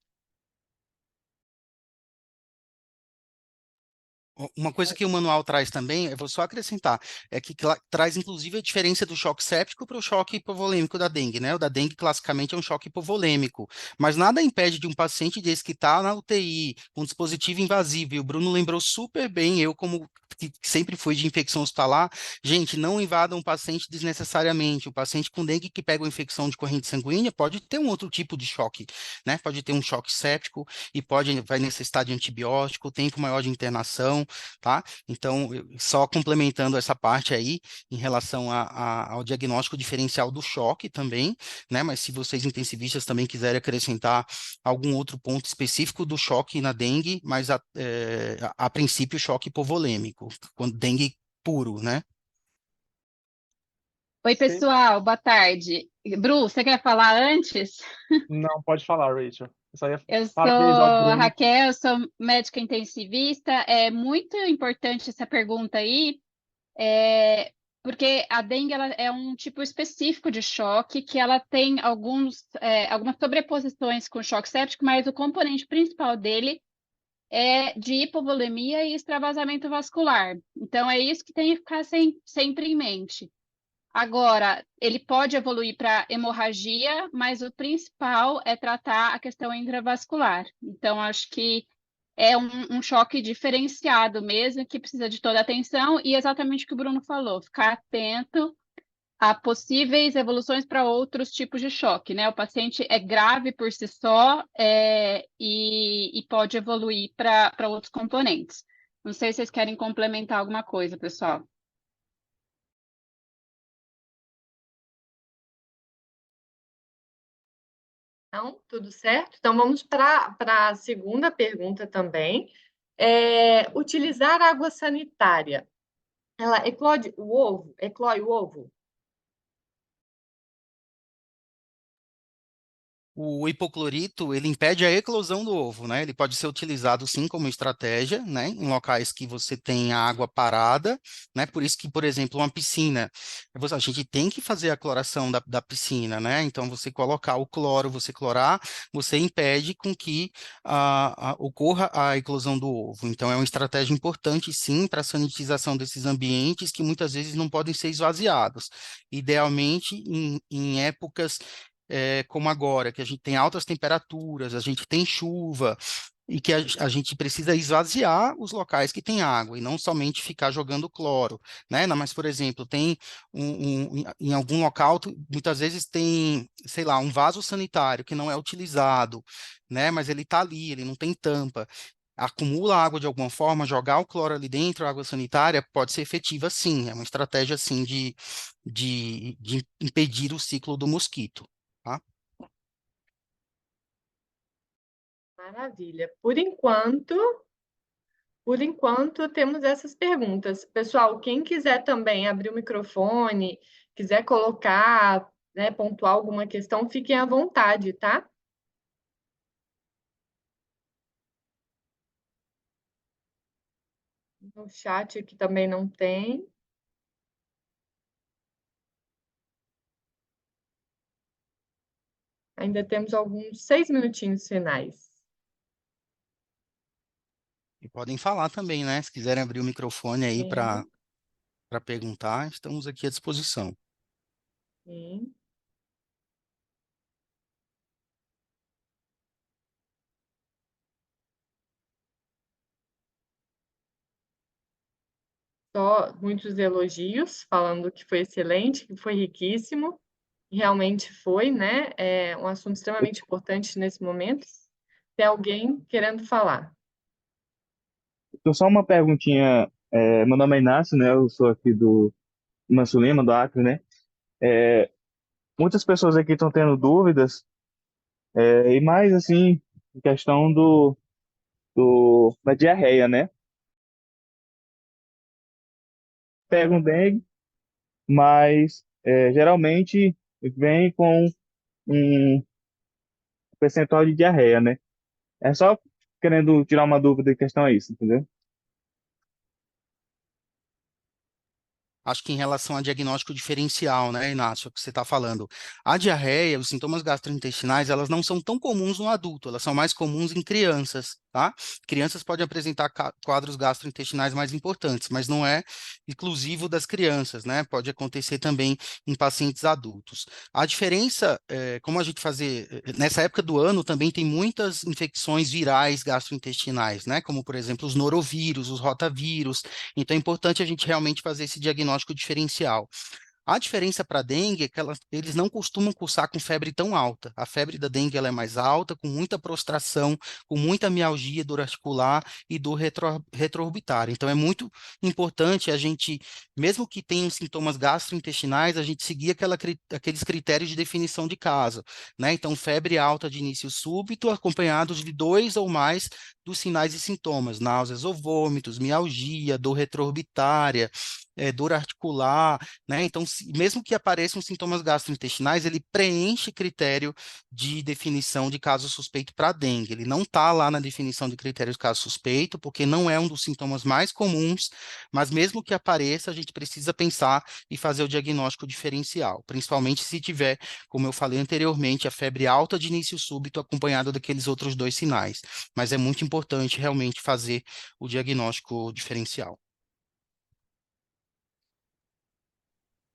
[SPEAKER 6] Uma coisa que o manual traz também, eu vou só acrescentar, é que traz inclusive a diferença do choque séptico para o choque hipovolêmico da dengue, né? O da dengue classicamente é um choque hipovolêmico, mas nada impede de um paciente desse que está na UTI, com dispositivo invasivo, e o Bruno lembrou super bem, eu como que sempre fui de infecção hospitalar, gente, não invada um paciente desnecessariamente, o paciente com dengue que pega uma infecção de corrente sanguínea pode ter um outro tipo de choque, né? Pode ter um choque séptico e vai necessitar de antibiótico, tempo maior de internação, tá? Então, só complementando essa parte aí, em relação ao diagnóstico diferencial do choque também, né? Mas se vocês intensivistas também quiserem acrescentar algum outro ponto específico do choque na dengue, mas a princípio choque hipovolêmico, quando dengue puro, né?
[SPEAKER 5] Oi,
[SPEAKER 3] Sim.
[SPEAKER 5] pessoal, boa tarde. Bru, você quer falar antes?
[SPEAKER 3] Não, pode falar, Rachel. Eu só ia
[SPEAKER 5] Eu sou
[SPEAKER 3] parabenizar o
[SPEAKER 5] a
[SPEAKER 3] Bruno.
[SPEAKER 5] Raquel, eu sou médica intensivista. É muito importante essa pergunta aí, porque a dengue ela é um tipo específico de choque que ela tem algumas sobreposições com o choque séptico, mas o componente principal dele é de hipovolemia e extravasamento vascular. Então, é isso que tem que ficar sempre em mente. Agora, ele pode evoluir para hemorragia, mas o principal é tratar a questão intravascular. Então, acho que é um choque diferenciado mesmo, que precisa de toda a atenção, e exatamente o que o Bruno falou, ficar atento há possíveis evoluções para outros tipos de choque, né? O paciente é grave por si só, e pode evoluir para outros componentes. Não sei se vocês querem complementar alguma coisa, pessoal.
[SPEAKER 1] Então, tudo certo? Então, vamos para a segunda pergunta também. Utilizar água sanitária, ela eclode o ovo? Eclói o ovo?
[SPEAKER 6] O hipoclorito, ele impede a eclosão do ovo, né? Ele pode ser utilizado sim como estratégia, né? Em locais que você tem a água parada, né? Por isso que, por exemplo, uma piscina, a gente tem que fazer a cloração da piscina, né? Então, você colocar o cloro, você clorar, você impede com que ocorra a eclosão do ovo. Então, é uma estratégia importante sim para a sanitização desses ambientes que muitas vezes não podem ser esvaziados. Idealmente, em épocas como agora, que a gente tem altas temperaturas, a gente tem chuva, e que a gente precisa esvaziar os locais que tem água, e não somente ficar jogando cloro, né? Mas, por exemplo, tem em algum local, muitas vezes tem, sei lá, um vaso sanitário que não é utilizado, né? Mas ele está ali, ele não tem tampa. Acumula água de alguma forma, jogar o cloro ali dentro, a água sanitária, pode ser efetiva sim, é uma estratégia assim de impedir o ciclo do mosquito. Tá?
[SPEAKER 1] Maravilha. Por enquanto, temos essas perguntas. Pessoal, quem quiser também abrir o microfone, quiser colocar, né, pontuar alguma questão, fiquem à vontade, tá? No chat aqui também não tem. Ainda temos alguns 6 minutinhos finais.
[SPEAKER 6] E podem falar também, né? Se quiserem abrir o microfone aí
[SPEAKER 1] Sim,
[SPEAKER 6] para perguntar, estamos aqui à disposição.
[SPEAKER 1] sim. Só muitos elogios, falando que foi excelente, que foi riquíssimo. Realmente foi, né? É um assunto extremamente importante nesse momento. Tem alguém querendo falar?
[SPEAKER 7] Então, só uma perguntinha. Meu nome é Inácio, né? Eu sou aqui do Manso Lima, do Acre, né? Muitas pessoas aqui estão tendo dúvidas, e mais, assim, em questão da diarreia, né? Pegam dengue, mas geralmente vem com um percentual de diarreia, né? É só querendo tirar uma dúvida em questão a isso, entendeu?
[SPEAKER 6] Acho que em relação a diagnóstico diferencial, né, Inácio, é o que você está falando. A diarreia, os sintomas gastrointestinais, elas não são tão comuns no adulto, elas são mais comuns em crianças, tá? Crianças podem apresentar quadros gastrointestinais mais importantes, mas não é exclusivo das crianças, né? Pode acontecer também em pacientes adultos. A diferença, como a gente nessa época do ano também tem muitas infecções virais gastrointestinais, né? Como, por exemplo, os norovírus, os rotavírus. Então é importante a gente realmente fazer esse diagnóstico diferencial. A diferença para a dengue é que eles não costumam cursar com febre tão alta. A febre da dengue ela é mais alta, com muita prostração, com muita mialgia, dor articular e dor retroorbitária. Então é muito importante a gente, mesmo que tenham sintomas gastrointestinais, a gente seguir aqueles critérios de definição de caso, né? Então, febre alta de início súbito, acompanhados de 2 ou mais dos sinais e sintomas, náuseas ou vômitos, mialgia, dor retroorbitária, dor articular, né? Então, mesmo que apareçam sintomas gastrointestinais, ele preenche critério de definição de caso suspeito para dengue. Ele não está lá na definição de critério de caso suspeito, porque não é um dos sintomas mais comuns, mas mesmo que apareça, a gente precisa pensar e fazer o diagnóstico diferencial, principalmente se tiver, como eu falei anteriormente, a febre alta de início súbito acompanhada daqueles outros 2 sinais. Mas é muito importante realmente fazer o diagnóstico diferencial.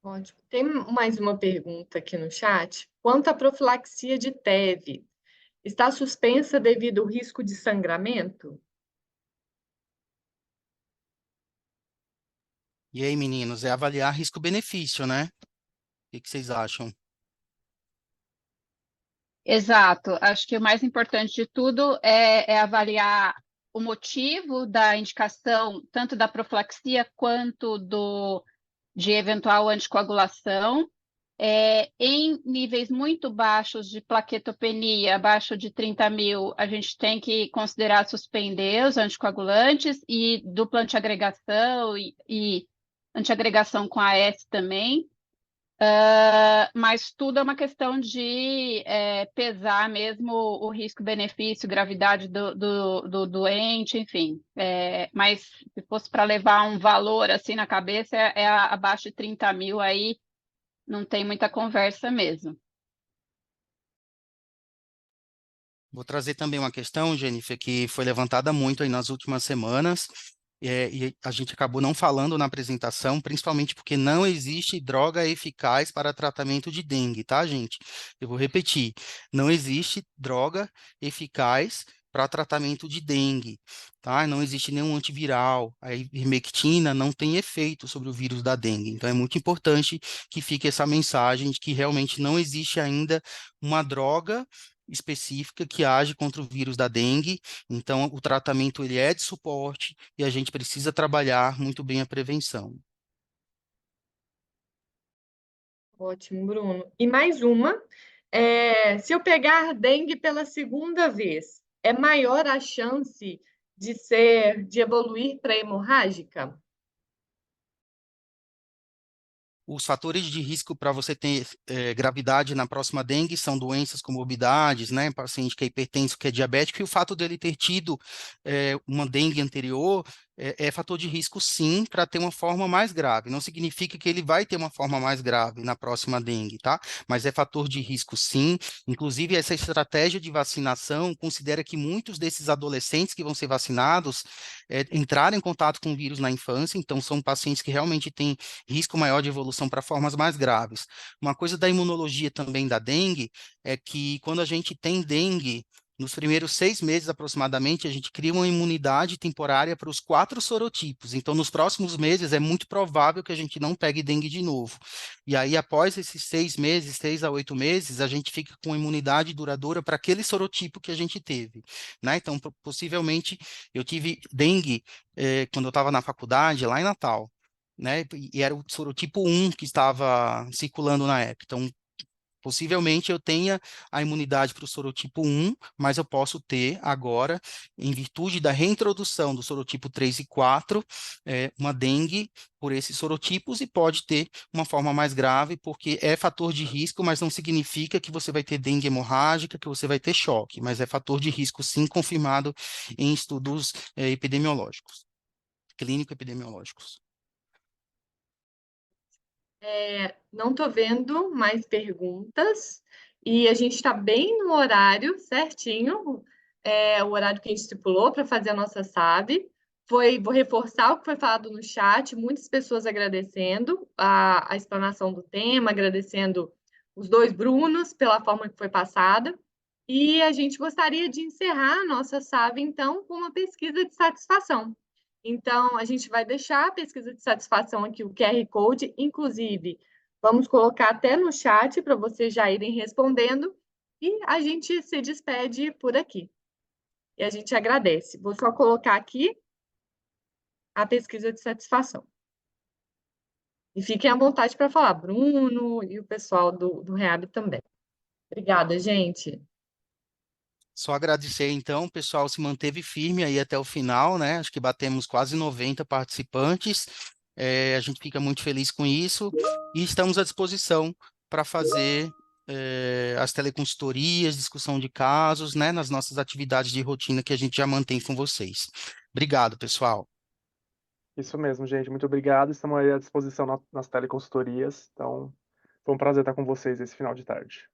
[SPEAKER 1] Ótimo. Tem mais uma pergunta aqui no chat. Quanto à profilaxia de TEV, está suspensa devido ao risco de sangramento?
[SPEAKER 6] E aí, meninos, é avaliar risco-benefício, né? que vocês acham?
[SPEAKER 5] Exato. Acho que o mais importante de tudo é avaliar o motivo da indicação, tanto da profilaxia quanto de eventual anticoagulação. Em níveis muito baixos de plaquetopenia, abaixo de 30.000, a gente tem que considerar suspender os anticoagulantes e dupla antiagregação e antiagregação com AS também. Mas tudo é uma questão de pesar mesmo o risco-benefício, gravidade do doente, enfim. Mas se fosse para levar um valor assim na cabeça, abaixo de 30.000, aí não tem muita conversa mesmo.
[SPEAKER 6] Vou trazer também uma questão, Jennifer, que foi levantada muito aí nas últimas semanas, e a gente acabou não falando na apresentação, principalmente porque não existe droga eficaz para tratamento de dengue, tá, gente? Eu vou repetir, não existe droga eficaz para tratamento de dengue, tá? Não existe nenhum antiviral, a ivermectina não tem efeito sobre o vírus da dengue, então é muito importante que fique essa mensagem de que realmente não existe ainda uma droga específica que age contra o vírus da dengue. Então, o tratamento ele é de suporte e a gente precisa trabalhar muito bem a prevenção.
[SPEAKER 1] Ótimo, Bruno. E mais uma, se eu pegar dengue pela segunda vez, é maior a chance de evoluir para hemorrágica?
[SPEAKER 6] Os fatores de risco para você ter gravidade na próxima dengue são doenças como obesidades, né, paciente que é hipertenso, que é diabético, e o fato dele ter tido uma dengue anterior é fator de risco, sim, para ter uma forma mais grave. Não significa que ele vai ter uma forma mais grave na próxima dengue, tá? Mas é fator de risco, sim. Inclusive, essa estratégia de vacinação considera que muitos desses adolescentes que vão ser vacinados entraram em contato com o vírus na infância, então são pacientes que realmente têm risco maior de evolução para formas mais graves. Uma coisa da imunologia também da dengue é que quando a gente tem dengue, nos primeiros 6 meses aproximadamente, a gente cria uma imunidade temporária para os 4 sorotipos. Então, nos próximos meses, é muito provável que a gente não pegue dengue de novo. E aí, após esses 6 meses, 6 a 8 meses, a gente fica com imunidade duradoura para aquele sorotipo que a gente teve, né? Então, possivelmente, eu tive dengue quando eu estava na faculdade, lá em Natal, né? E era o sorotipo 1 que estava circulando na época. Então, possivelmente eu tenha a imunidade para o sorotipo 1, mas eu posso ter agora, em virtude da reintrodução do sorotipo 3 e 4, uma dengue por esses sorotipos e pode ter uma forma mais grave, porque é fator de risco, mas não significa que você vai ter dengue hemorrágica, que você vai ter choque, mas é fator de risco, sim, confirmado em estudos epidemiológicos, clínico-epidemiológicos.
[SPEAKER 1] Não estou vendo mais perguntas e a gente está bem no horário certinho, o horário que a gente estipulou para fazer a nossa SAB. Vou reforçar o que foi falado no chat, muitas pessoas agradecendo a explanação do tema, agradecendo os dois Brunos pela forma que foi passada. E a gente gostaria de encerrar a nossa SAB, então, com uma pesquisa de satisfação. Então, a gente vai deixar a pesquisa de satisfação aqui, o QR Code, inclusive, vamos colocar até no chat para vocês já irem respondendo, e a gente se despede por aqui. E a gente agradece. Vou só colocar aqui a pesquisa de satisfação. E fiquem à vontade para falar, Bruno e o pessoal do REAB também. Obrigada, gente.
[SPEAKER 6] Só agradecer, então, o pessoal se manteve firme aí até o final, né? Acho que batemos quase 90 participantes. A gente fica muito feliz com isso e estamos à disposição para fazer as teleconsultorias, discussão de casos, né? Nas nossas atividades de rotina que a gente já mantém com vocês. Obrigado, pessoal.
[SPEAKER 3] Isso mesmo, gente. Muito obrigado. Estamos aí à disposição nas teleconsultorias. Então, foi um prazer estar com vocês esse final de tarde.